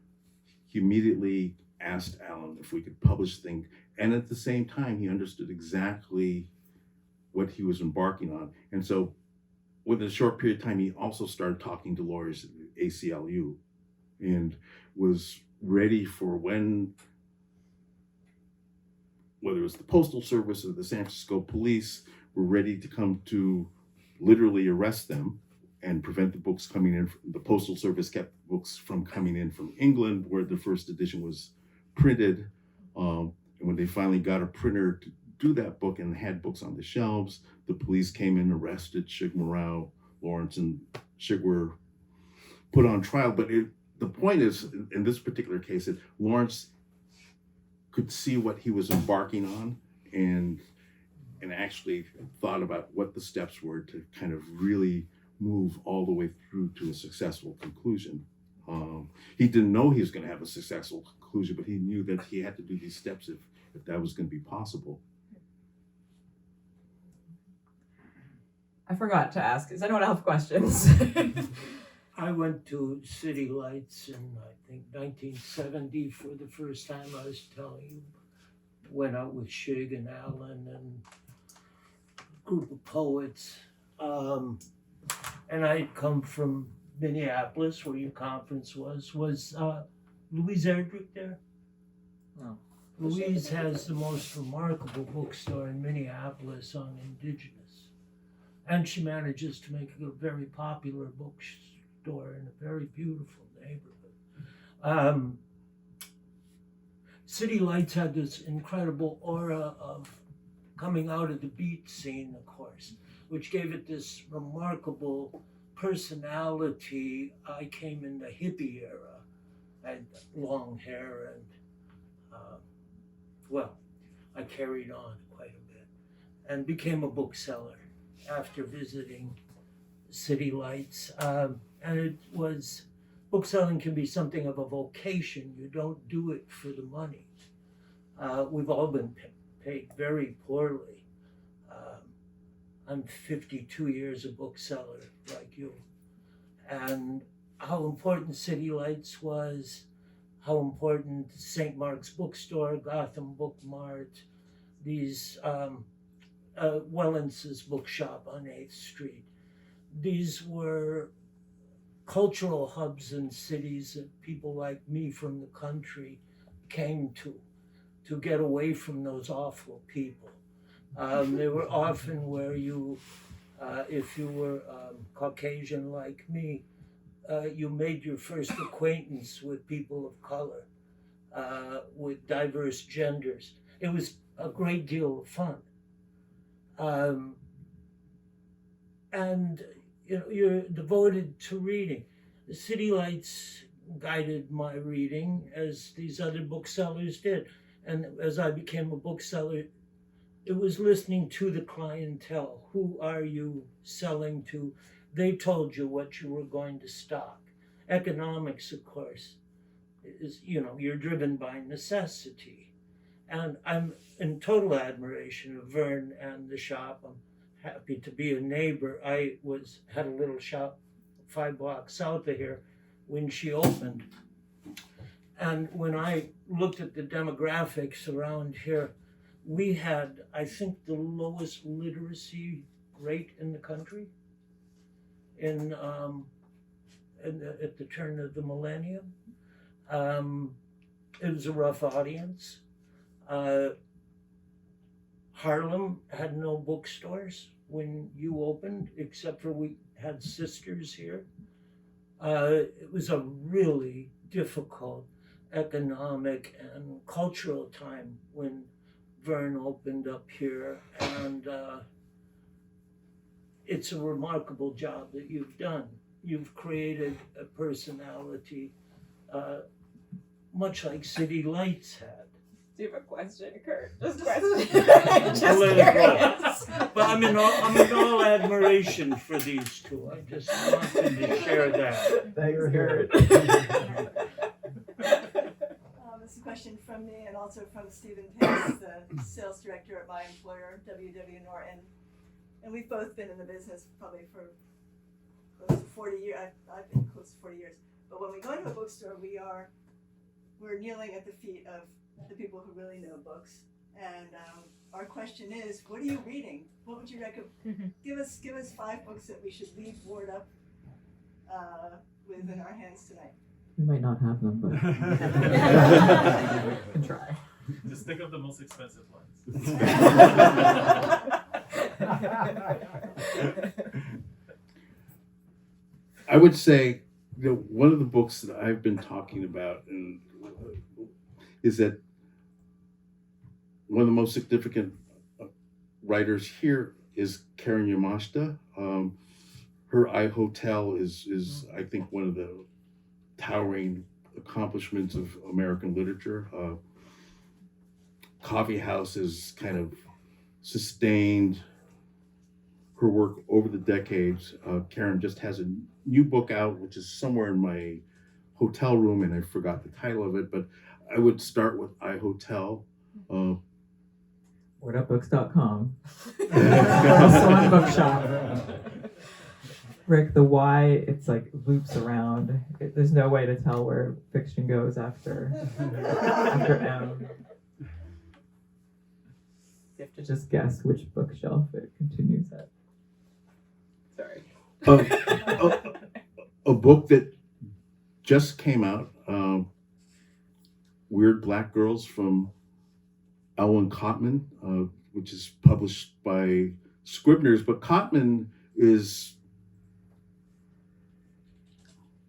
he immediately asked Alan if we could publish things. And at the same time, he understood exactly what he was embarking on. And so within a short period of time, he also started talking to lawyers at the ACLU and was ready for whether it was the Postal Service or the San Francisco police were ready to come to literally arrest them and prevent the books coming in. The Postal Service kept books from coming in from England, where the first edition was printed. And when they finally got a printer to do that book and had books on the shelves, the police came in, arrested Shig Morrell, Lawrence, and Shig were put on trial. But the point is, in this particular case, that Lawrence could see what he was embarking on and actually thought about what the steps were to kind of really move all the way through to a successful conclusion. He didn't know he was going to have a successful conclusion, but he knew that he had to do these steps if that was going to be possible. I forgot to ask, does anyone have questions? I went to City Lights in, I think, 1970 for the first time. I was telling you, went out with Shig and Alan and a group of poets. And I'd come from Minneapolis, where your conference was. Was Louise Erdrich there? No. Louise has the most remarkable bookstore in Minneapolis on Indigenous. And she manages to make a very popular bookstore in a very beautiful neighborhood. City Lights had this incredible aura of coming out of the beat scene, of course, which gave it this remarkable personality. I came in the hippie era. I had long hair and, I carried on quite a bit and became a bookseller after visiting City Lights. And it was, bookselling can be something of a vocation. You don't do it for the money. We've all been paid very poorly. I'm 52 years a bookseller like you. And how important City Lights was, how important St. Mark's Bookstore, Gotham Book Mart, these Wellence's bookshop on 8th Street. These were cultural hubs in cities that people like me from the country came to get away from those awful people. They were often where you, if you were Caucasian like me, you made your first acquaintance with people of color, with diverse genders. It was a great deal of fun. And you're devoted to reading. The City Lights guided my reading, as these other booksellers did. And as I became a bookseller, it was listening to the clientele. Who are you selling to? They told you what you were going to stock. Economics, of course, is, you're driven by necessity. And I'm in total admiration of Vern and the shop. I'm happy to be a neighbor. I had a little shop 5 blocks south of here when she opened. And when I looked at the demographics around here, we had, I think, the lowest literacy rate in the country at the turn of the millennium. It was a rough audience. Harlem had no bookstores when you opened, except for we had sisters here. It was a really difficult economic and cultural time when Vern opened up here, and it's a remarkable job that you've done. You've created a personality much like City Lights had. Do you have a question, Kurt? Just question. Just curious. But I'm in all admiration for these two. I just wanted to share that. Thanks, Kurt. from me and also from Stephen Pace, the sales director at my employer, W.W. Norton. And we've both been in the business probably for close to 40 years. I've been close to 40 years. But when we go into a bookstore, we're kneeling at the feet of the people who really know books. And our question is, what are you reading? What would you recommend? Give us 5 books that we should leave board up with in our hands tonight. We might not have them, but we can try. Just think of the most expensive ones. I would say, one of the books that I've been talking about is that one of the most significant writers here is Karen Yamashita. Her I Hotel is I think one of the towering accomplishments of American literature. Coffee House has kind of sustained her work over the decades. Karen just has a new book out, which is somewhere in my hotel room, and I forgot the title of it, but I would start with I Hotel. WordUpBooks.com. Also on Bookshop. Rick, the why, it's like loops around. There's no way to tell where fiction goes after M. You have to just guess which bookshelf it continues at. Sorry. A book that just came out, Weird Black Girls from Elwyn Cotman, which is published by Scribner's, but Cotman is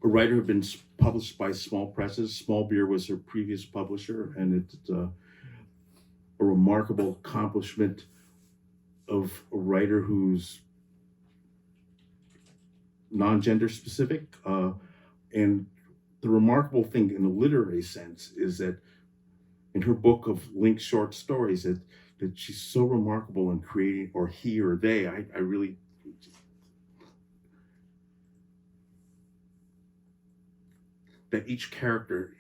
a writer who had been published by small presses. Small Beer was her previous publisher, and it's a remarkable accomplishment of a writer who's non-gender specific. And the remarkable thing in the literary sense is that in her book of linked short stories, that she's so remarkable in creating, or he or they, I really, that each character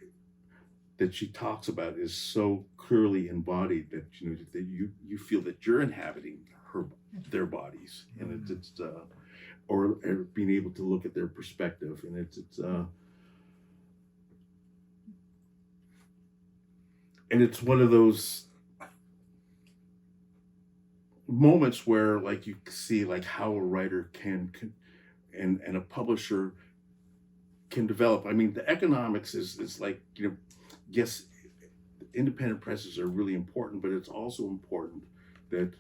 that she talks about is so clearly embodied that that you feel that you're inhabiting their bodies, and it's or being able to look at their perspective, and it's one of those moments where like you see like how a writer can and a publisher can develop. I mean, the economics is like, yes, independent presses are really important, but it's also important that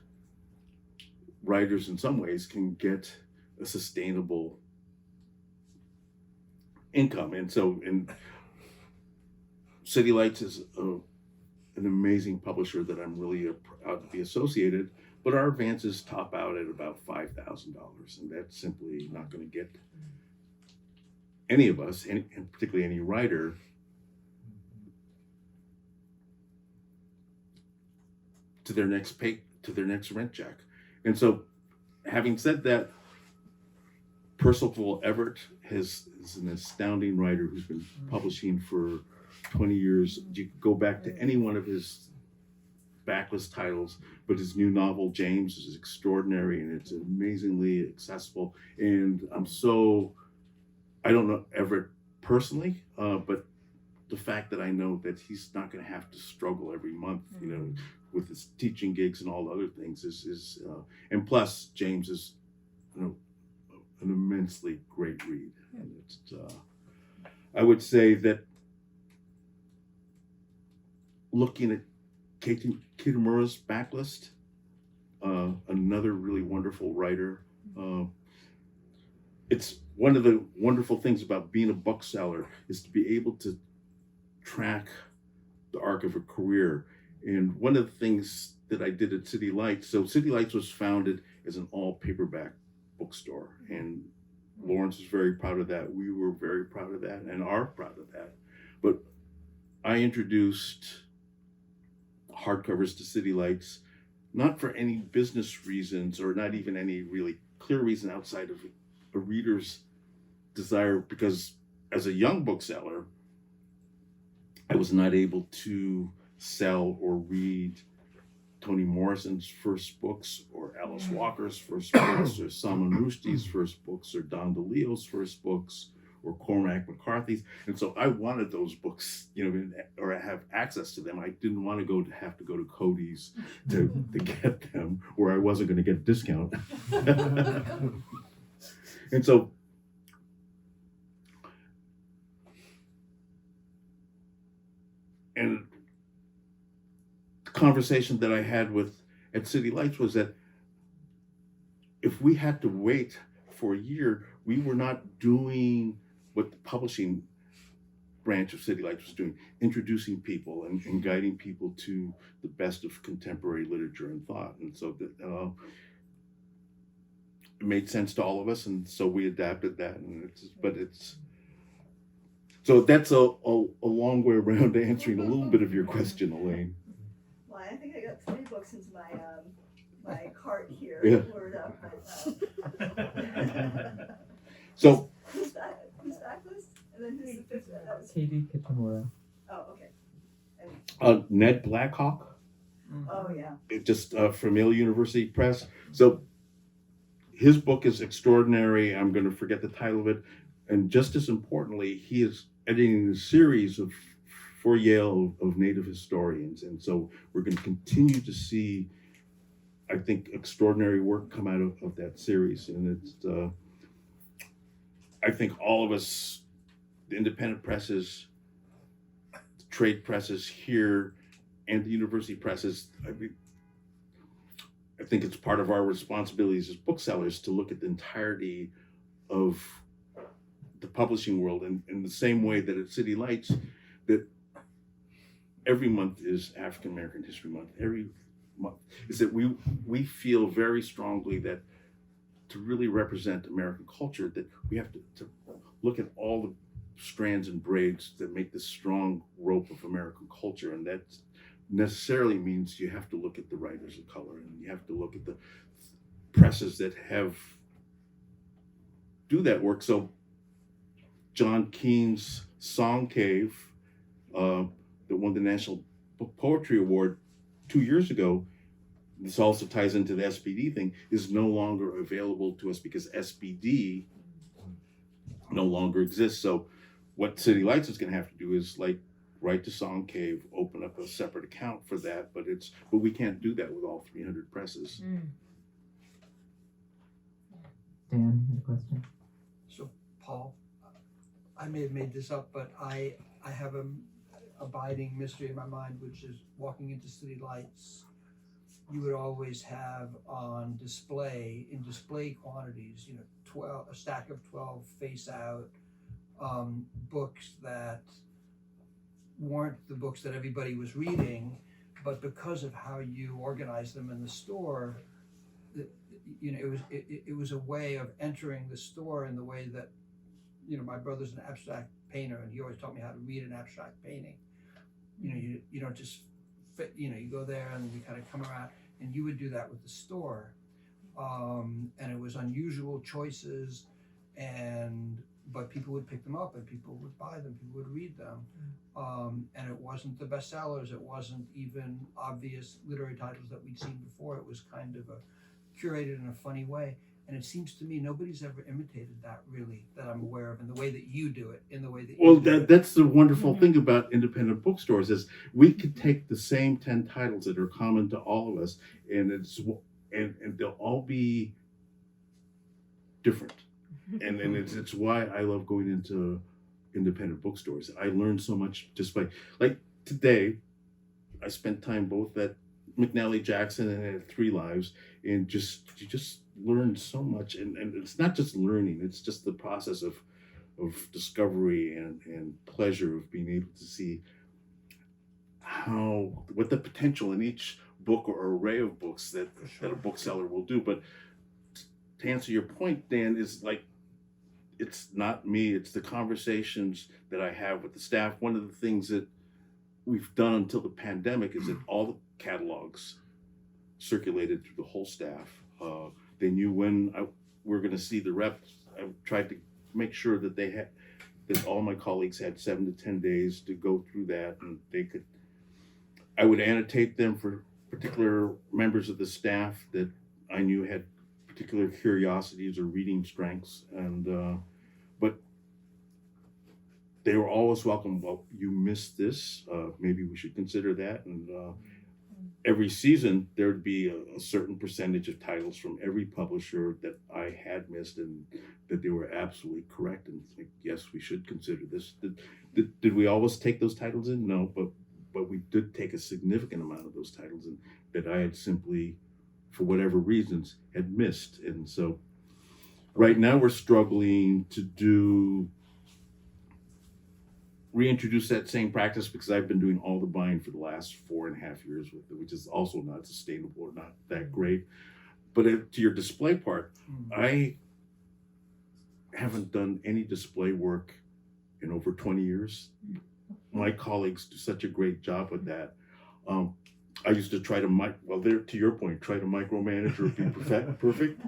writers in some ways can get a sustainable income. And so, City Lights is an amazing publisher that I'm really proud to be associated, but our advances top out at about $5,000, and that's simply not going to get any of us, and particularly any writer, to their next rent check. And so, having said that, Percival Everett is an astounding writer who's been publishing for 20 years. You could go back to any one of his backlist titles, but his new novel, James, is extraordinary, and it's amazingly accessible. And I don't know Everett personally, but the fact that I know that he's not going to have to struggle every month, with his teaching gigs and all the other things is and plus James is, an immensely great read. And it's, I would say that looking at Katie Kitamura's backlist, another really wonderful writer. It's one of the wonderful things about being a bookseller is to be able to track the arc of a career. And one of the things that I did at City Lights, so City Lights was founded as an all paperback bookstore, and Lawrence was very proud of that. We were very proud of that and are proud of that. But I introduced hardcovers to City Lights, not for any business reasons or not even any really clear reason outside of a reader's desire, because as a young bookseller, I was not able to sell or read Toni Morrison's first books, or Alice Walker's first books, or Salman Rushdie's first books, or Don DeLeo's first books, or Cormac McCarthy's. And so I wanted those books, or have access to them. I didn't want to have to go to Cody's to get them, where I wasn't going to get a discount. And so, and the conversation that I had at City Lights was that if we had to wait for a year, we were not doing what the publishing branch of City Lights was doing, introducing people and guiding people to the best of contemporary literature and thought. And so that it made sense to all of us, and so we adapted that. And so that's a long way around to answering a little bit of your question, Elaine. Well, I think I got 20 books into my my cart here. Yeah. Word up, So who's backlist? And then who's the fifth one? That was, Katie Kitamura. oh, okay. Ned Blackhawk, Oh, yeah. just from Yale University Press. So his book is extraordinary. I'm going to forget the title of it. And just as importantly, he is editing a series for Yale of native historians. And so we're going to continue to see, I think, extraordinary work come out of that series. And it's, I think all of us, the independent presses, the trade presses here, and the university presses, I think it's part of our responsibilities as booksellers to look at the entirety of the publishing world, and in the same way that at City Lights, that every month is African American History Month. Every month is that we feel very strongly that to really represent American culture, that we have to look at all the strands and braids that make this strong rope of American culture, and that necessarily means you have to look at the writers of color, and you have to look at the presses that do that work. So John Keane's Song Cave, that won the National Book Poetry Award 2 years ago, this also ties into the SPD thing, is no longer available to us because SPD no longer exists. So what City Lights is going to have to do is write to Song Cave, open up a separate account for that, but we can't do that with all 300 presses. Dan, you had a question? So, Paul, I may have made this up, but I have an abiding mystery in my mind, which is walking into City Lights, you would always have on display, in display quantities, 12, a stack of 12 face out books that weren't the books that everybody was reading, but because of how you organized them in the store, it was a way of entering the store in the way that, my brother's an abstract painter, and he always taught me how to read an abstract painting. You don't just fit, you go there and you kind of come around, and you would do that with the store. And it was unusual choices, but people would pick them up and people would buy them, people would read them. And it wasn't the bestsellers, it wasn't even obvious literary titles that we'd seen before. It was kind of curated in a funny way. And it seems to me nobody's ever imitated that, really, that I'm aware of, in the way that you do it, in the way that you do it. That's the wonderful thing about independent bookstores, is we could take the same 10 titles that are common to all of us, and they'll all be different. And it's why I love going into independent bookstores. I learned so much just by, today, I spent time both at McNally Jackson and at Three Lives, and you just learn so much. And it's not just learning, it's just the process of discovery and pleasure of being able to see what the potential in each book or array of books that a bookseller will do. But to answer your point, Dan, is it's not me, it's the conversations that I have with the staff. One of the things that we've done until the pandemic is that all the catalogs circulated through the whole staff. They knew when we were going to see the reps. I tried to make sure that that all my colleagues had 7 to 10 days to go through that, and they could. I would annotate them for particular members of the staff that I knew had particular curiosities or reading strengths, and but they were always welcome. Well, you missed this. Maybe we should consider that. And every season there'd be a certain percentage of titles from every publisher that I had missed, and that they were absolutely correct. And like, yes, we should consider this. Did we always take those titles in? No, but we did take a significant amount of those titles in that I had simply, for whatever reasons, had missed. And so right now we're struggling to reintroduce that same practice, because I've been doing all the buying for the last 4.5 years with it, which is also not sustainable or not that great. But to your display part, I haven't done any display work in over 20 years. My colleagues do such a great job with that. I used to try to to your point, try to micromanage or be perfect,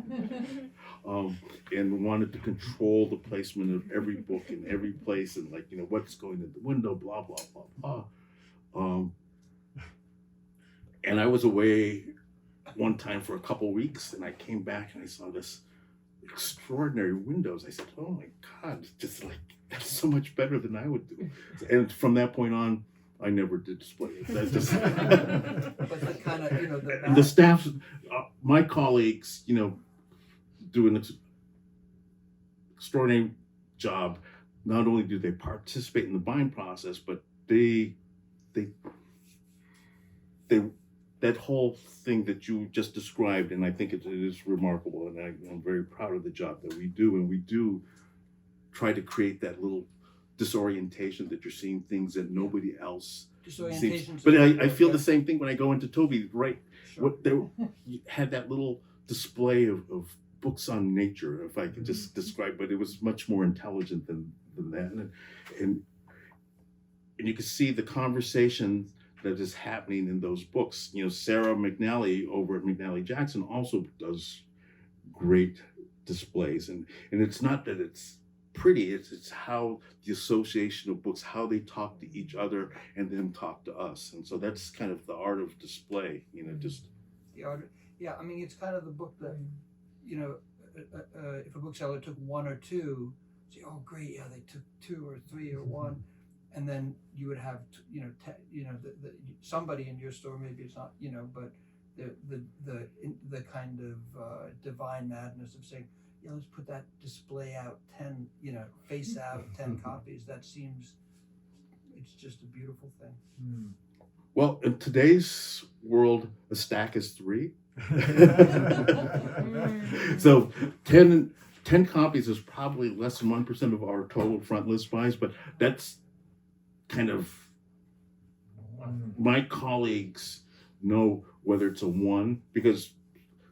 and wanted to control the placement of every book in every place, and like, what's going in the window, blah blah blah blah. And I was away one time for a couple weeks, and I came back and I saw this extraordinary windows. I said, "Oh my God, just like that's so much better than I would do." And from that point on, I never did display it. That just But the kind of, and the staff, my colleagues, do an extraordinary job. Not only do they participate in the buying process, but they that whole thing that you just described, and I think it is remarkable, and I'm very proud of the job that we do, and we do try to create that little disorientation that you're seeing things that nobody else sees. But I feel the same thing when I go into Toby, right? Sure. What they had that little display of books on nature, if I could just describe, but it was much more intelligent than that. And you can see the conversation that is happening in those books. Sarah McNally over at McNally Jackson also does great displays, and it's not that it's pretty, it's how the association of books, how they talk to each other and then talk to us. And so that's kind of the art of display, just the art. Yeah, I mean, it's kind of the book that, if a bookseller took one or two, say, oh great, yeah, they took 2 or 3 or 1, and then you would have somebody in your store, maybe it's not, but the kind of divine madness of saying, let's put that display out 10, face out 10 copies. That seems, it's just a beautiful thing. Well, in today's world, a stack is 3. So 10 copies is probably less than 1% of our total front list buys, but that's kind of, my colleagues know whether it's a 1, because,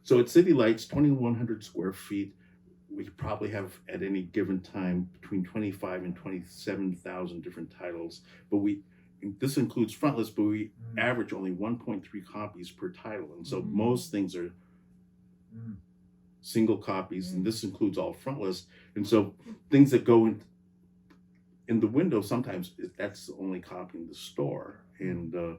so at City Lights, 2,100 square feet, we probably have at any given time between 25 and 27,000 different titles, but this includes front list, but we average only 1.3 copies per title, and so most things are single copies, and this includes all front list. And so things that go in the window, sometimes that's the only copy in the store, and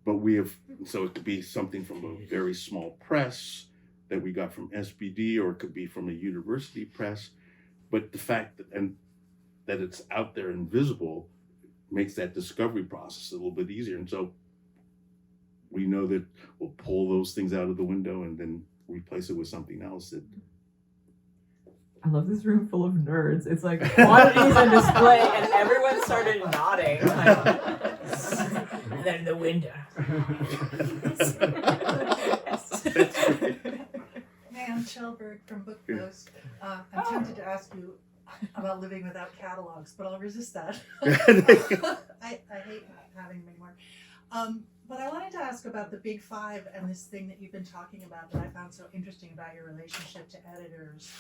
but we have, so it could be something from a very small press that we got from SBD, or it could be from a university press, but the fact that it's out there and visible makes that discovery process a little bit easier. And so we know that we'll pull those things out of the window and then replace it with something else. I love this room full of nerds. It's like quantities on display, and everyone started nodding. And then the window. Ann Shelberg from Book Post. I'm tempted to ask you about living without catalogs, but I'll resist that. I hate having them anymore. But I wanted to ask about the Big Five and this thing that you've been talking about that I found so interesting about your relationship to editors,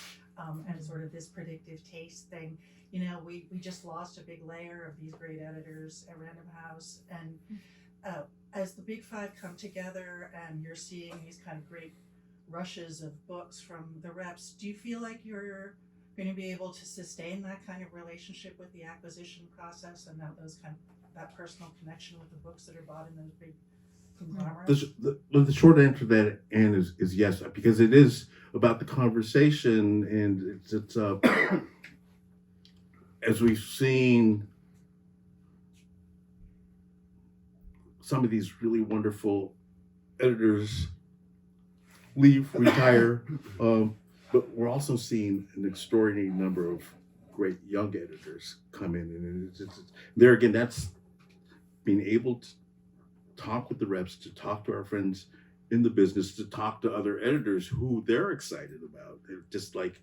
and sort of this predictive taste thing. We just lost a big layer of these great editors at Random House, and as the Big Five come together and you're seeing these kind of great rushes of books from the reps, do you feel like you're going to be able to sustain that kind of relationship with the acquisition process and that personal connection with the books that are bought in those big conglomerate? The short answer to that, Anne, is yes, because it is about the conversation, and it's as we've seen some of these really wonderful editors leave, retire, but we're also seeing an extraordinary number of great young editors come in, and it's there again, that's being able to talk with the reps, to talk to our friends in the business, to talk to other editors who they're excited about. They're just like,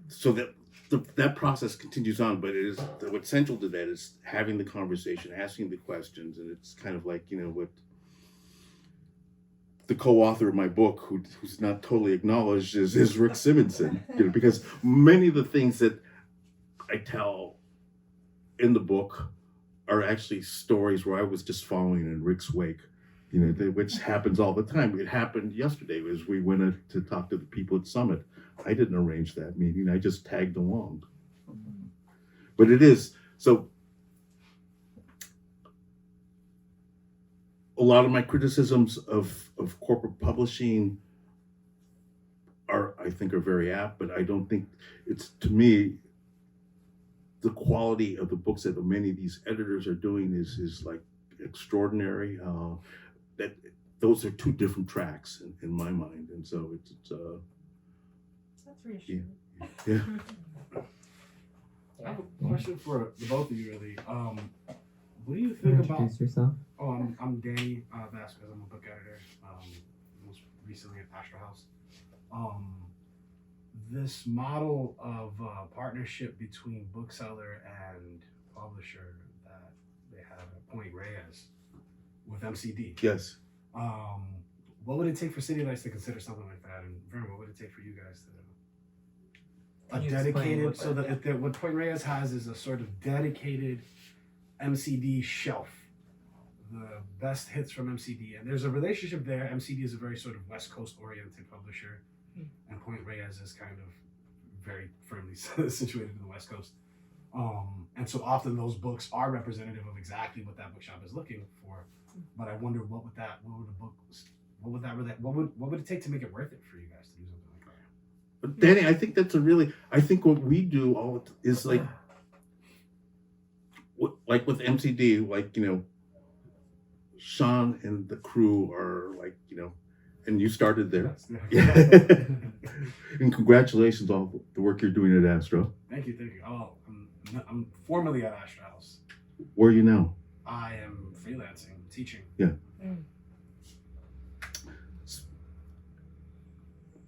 so that process continues on, but it is what's central to that is having the conversation, asking the questions, and it's kind of like, what the co-author of my book, who's not totally acknowledged, is Rick Simonson, because many of the things that I tell in the book are actually stories where I was just following in Rick's wake, which happens all the time. It happened yesterday as we went to talk to the people at Summit. I didn't arrange that meeting. I just tagged along. But it is, so a lot of my criticisms of corporate publishing I think are very apt, but I don't think it's, to me, the quality of the books that many of these editors are doing is like extraordinary. That those are two different tracks in my mind, and so it's That's reassuring. yeah. I have a question for the both of you, really. What do you think about? Introduce yourself. Oh, I'm Danny Vasquez. I'm a book editor. Most recently at Astor House. This model of partnership between bookseller and publisher that they have at Point Reyes with MCD. Yes. What would it take for City Lights to consider something like that? And Vern, what would it take for you guys to Can you explain dedicated, what so that- that what Point Reyes has is a sort of dedicated MCD shelf, the best hits from MCD, and there's a relationship there. MCD is a very sort of West Coast oriented publisher, and Point Reyes is kind of very firmly situated in the West Coast, and so often those books are representative of exactly what that bookshop is looking for. But I wonder what would it take to make it worth it for you guys to do something like that? But Danny, I think what we do is like with MCD, Sean and the crew are and you started there. Yes. And congratulations on all the work you're doing at Astro. Thank you. Oh, I'm formerly at Astor House. Where are you now? I am freelancing, teaching. Yeah.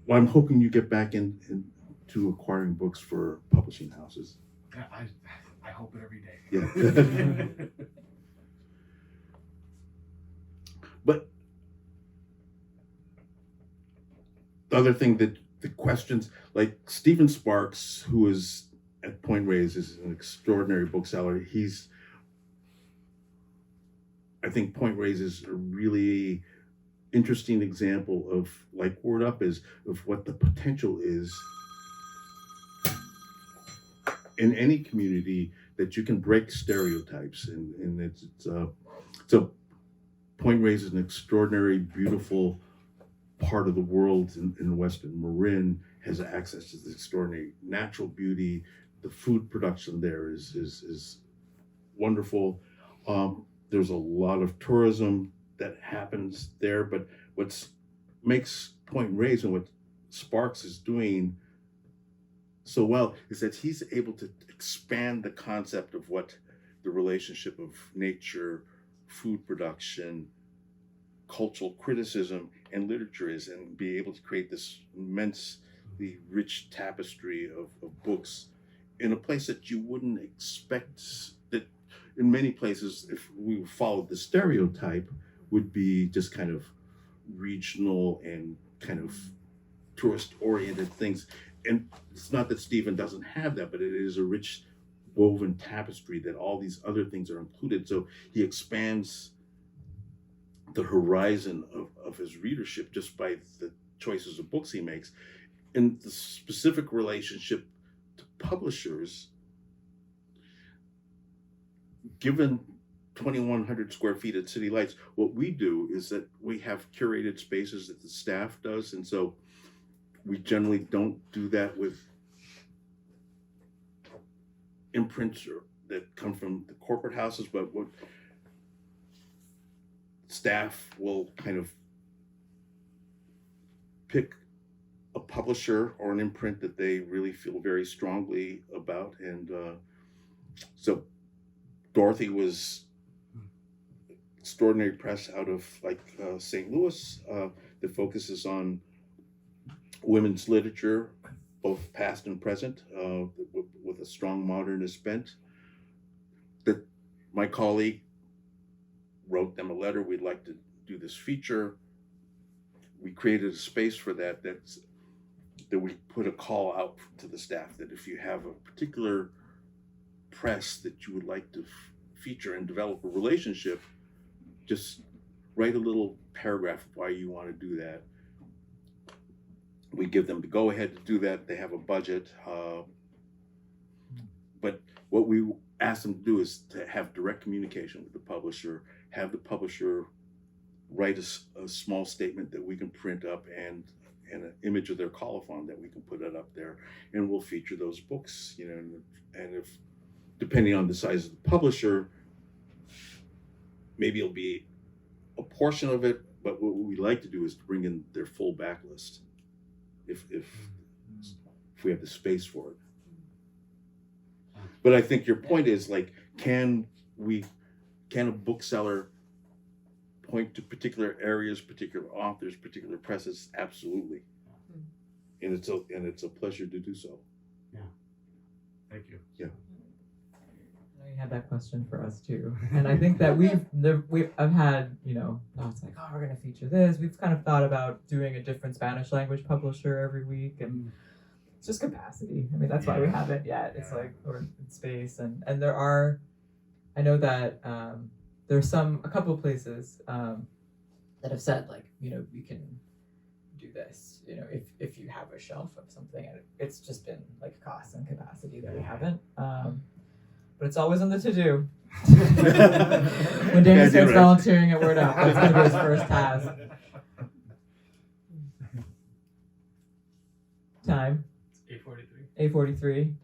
Well, I'm hoping you get back into acquiring books for publishing houses. Yeah, I hope it every day. Yeah. But the other thing that the questions, like Stephen Sparks, who is at Point Reyes, is an extraordinary bookseller. I think Point Reyes is a really interesting example of, like Word Up is, of what the potential is in any community, that you can break stereotypes, and it's so Point Reyes is an extraordinary, beautiful part of the world in Western Marin, has access to this extraordinary natural beauty. The food production there is wonderful. There's a lot of tourism that happens there, but what makes Point Reyes and what Sparks is doing so well is that he's able to expand the concept of what the relationship of nature, food production, cultural criticism, and literature is, and be able to create this immensely rich tapestry of books in a place that you wouldn't expect. That in many places, if we followed the stereotype, would be just kind of regional and kind of tourist-oriented things. And it's not that Stephen doesn't have that, but it is a rich woven tapestry that all these other things are included. So he expands the horizon of his readership just by the choices of books he makes. And the specific relationship to publishers, given 2,100 square feet at City Lights, what we do is that we have curated spaces that the staff does, and so we generally don't do that with imprints that come from the corporate houses, but what staff will kind of pick a publisher or an imprint that they really feel very strongly about. And so Dorothy was Extraordinary Press out of St. Louis that focuses on women's literature, both past and present, with a strong modernist bent. That my colleague wrote them a letter, we'd like to do this feature. We created a space for that, that we put a call out to the staff that if you have a particular press that you would like to feature and develop a relationship, just write a little paragraph of why you want to do that. We give them the go ahead to do that. They have a budget. But what we ask them to do is to have direct communication with the publisher, have the publisher write a small statement that we can print up and an image of their colophon that we can put it up there, and we'll feature those books, and if, depending on the size of the publisher, maybe it'll be a portion of it, but what we like to do is to bring in their full backlist if we have the space for it. But I think your point is can a bookseller point to particular areas, particular authors, particular presses? Absolutely. And it's a pleasure to do so. Yeah. Thank you. Yeah. I know you had that question for us too, and I think that I've had thoughts like, oh, we're gonna feature this. We've kind of thought about doing a different Spanish language publisher every week, and it's just capacity. I mean, that's why we haven't yet. It's or space, and there are. I know that there's a couple of places that have said we can do this. If you have a shelf of something, and it's just been cost and capacity that we haven't. But it's always on the to-do. When Danny starts volunteering at Word Up, that's going to be his first task. Time? 8:43. 8:43.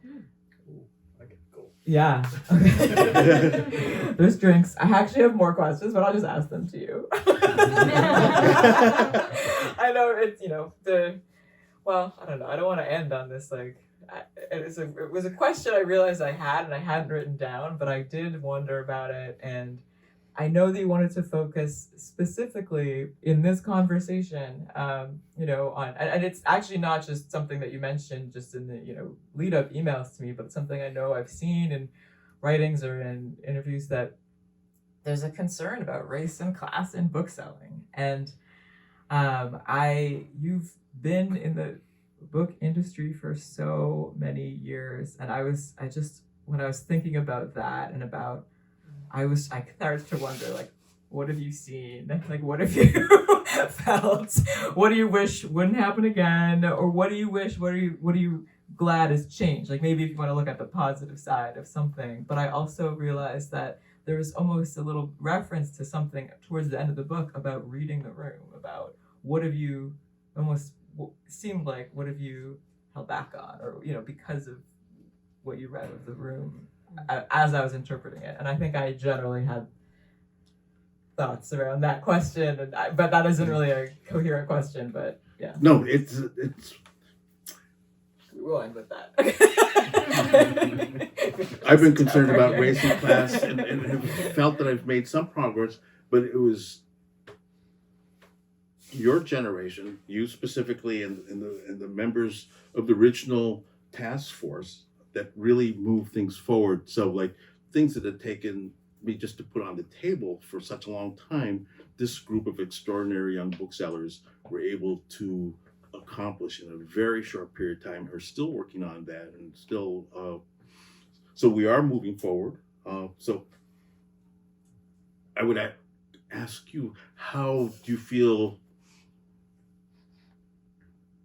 I get gold. Yeah. Okay. There's drinks. I actually have more questions, but I'll just ask them to you. I know it's, well, I don't know. I don't want to end on this it was a question I realized I had and I hadn't written down, but I did wonder about it, and I know that you wanted to focus specifically in this conversation, on, and it's actually not just something that you mentioned just in the, lead up emails to me, but something I know I've seen in writings or in interviews, that there's a concern about race and class in bookselling. And you've been in the book industry for so many years, and when I was thinking about that and about, I started to wonder, what have you seen? What have you felt? What do you wish wouldn't happen again? Or what do you wish, what are you glad has changed? Maybe if you want to look at the positive side of something. But I also realized that there was almost a little reference to something towards the end of the book about reading the room, about what have you held back on, or, because of what you read of the room as I was interpreting it. And I think I generally had thoughts around that question, but that isn't really a coherent question, but yeah. No, it's We'll end with that. I've been concerned about race and class and have felt that I've made some progress, but it was your generation, you specifically, and the members of the original task force that really moved things forward. So things that had taken me just to put on the table for such a long time, this group of extraordinary young booksellers were able to accomplish in a very short period of time, are still working on that, and still, so we are moving forward. So I would ask you, how do you feel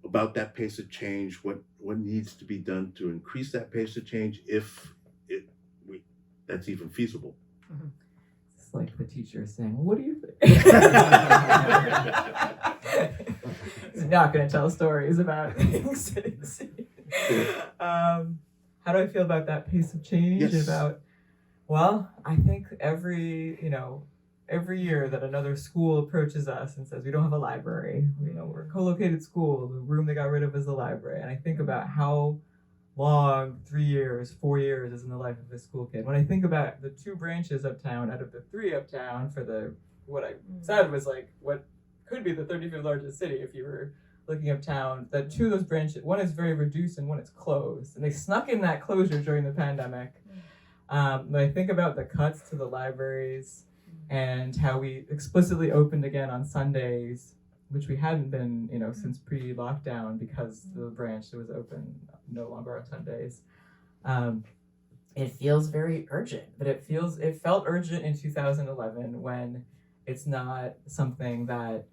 about that pace of change? What needs to be done to increase that pace of change, if that's even feasible? teacher saying, well, what do you think? He's not going to tell stories about things. How do I feel about that pace of change? Yes. Well, I think every year that another school approaches us and says, we don't have a library, we're a co-located school, the room they got rid of is the library. And I think about how long 3 years, 4 years is in the life of a school kid. When I think about the 2 branches uptown out of the 3 uptown for what I said was like what could be the 35th largest city if you were looking uptown, that 2 of those branches, one is very reduced and one is closed. And they snuck in that closure during the pandemic. When I think about the cuts to the libraries and how we explicitly opened again on Sundays, which we hadn't been, since pre-lockdown because the branch that was open no longer on Sundays. It feels very urgent, but it felt urgent in 2011 when it's not something that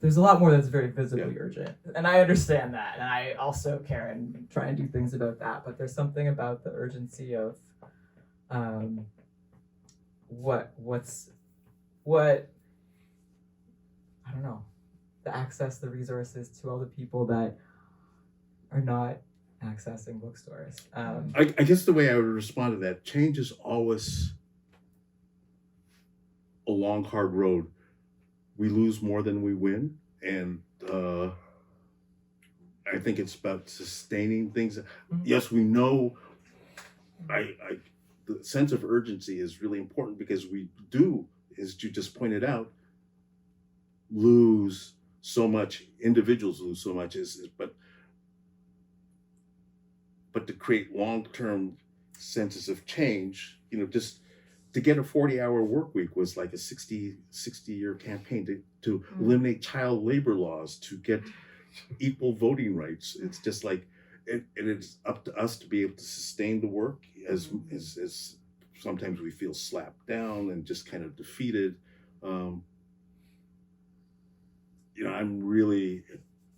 there's a lot more that's very visibly urgent. And I understand that. And I also care and try and do things about that. But there's something about the urgency of what I don't know, the access, the resources to all the people that are not accessing bookstores. I guess the way I would respond to that, change is always a long, hard road. We lose more than we win, and I think it's about sustaining things. Mm-hmm. Yes, we know. The sense of urgency is really important because we do, as you just pointed out, lose so much. Individuals lose so much, but to create long-term senses of change, just to get a 40-hour work week was like a 60-year campaign to eliminate child labor laws, to get equal voting rights. It's just like it's up to us to be able to sustain the work as sometimes we feel slapped down and just kind of defeated. I'm really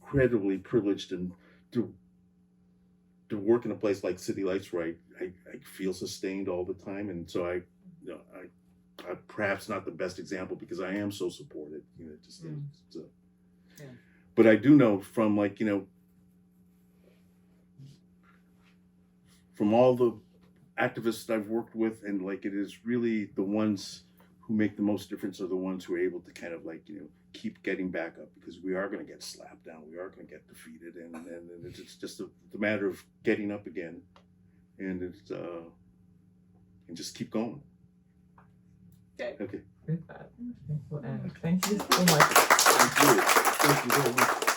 incredibly privileged and to work in a place like City Lights where I feel sustained all the time, and so I'm perhaps not the best example because I am so supported. But I do know from from all the activists I've worked with, and it is really the ones who make the most difference are the ones who are able to kind of keep getting back up, because we are going to get slapped down, we are going to get defeated, and it's just the matter of getting up again, and and just keep going. Okay. Okay. With that, I think we'll end. Thank you so much. Thank you very much.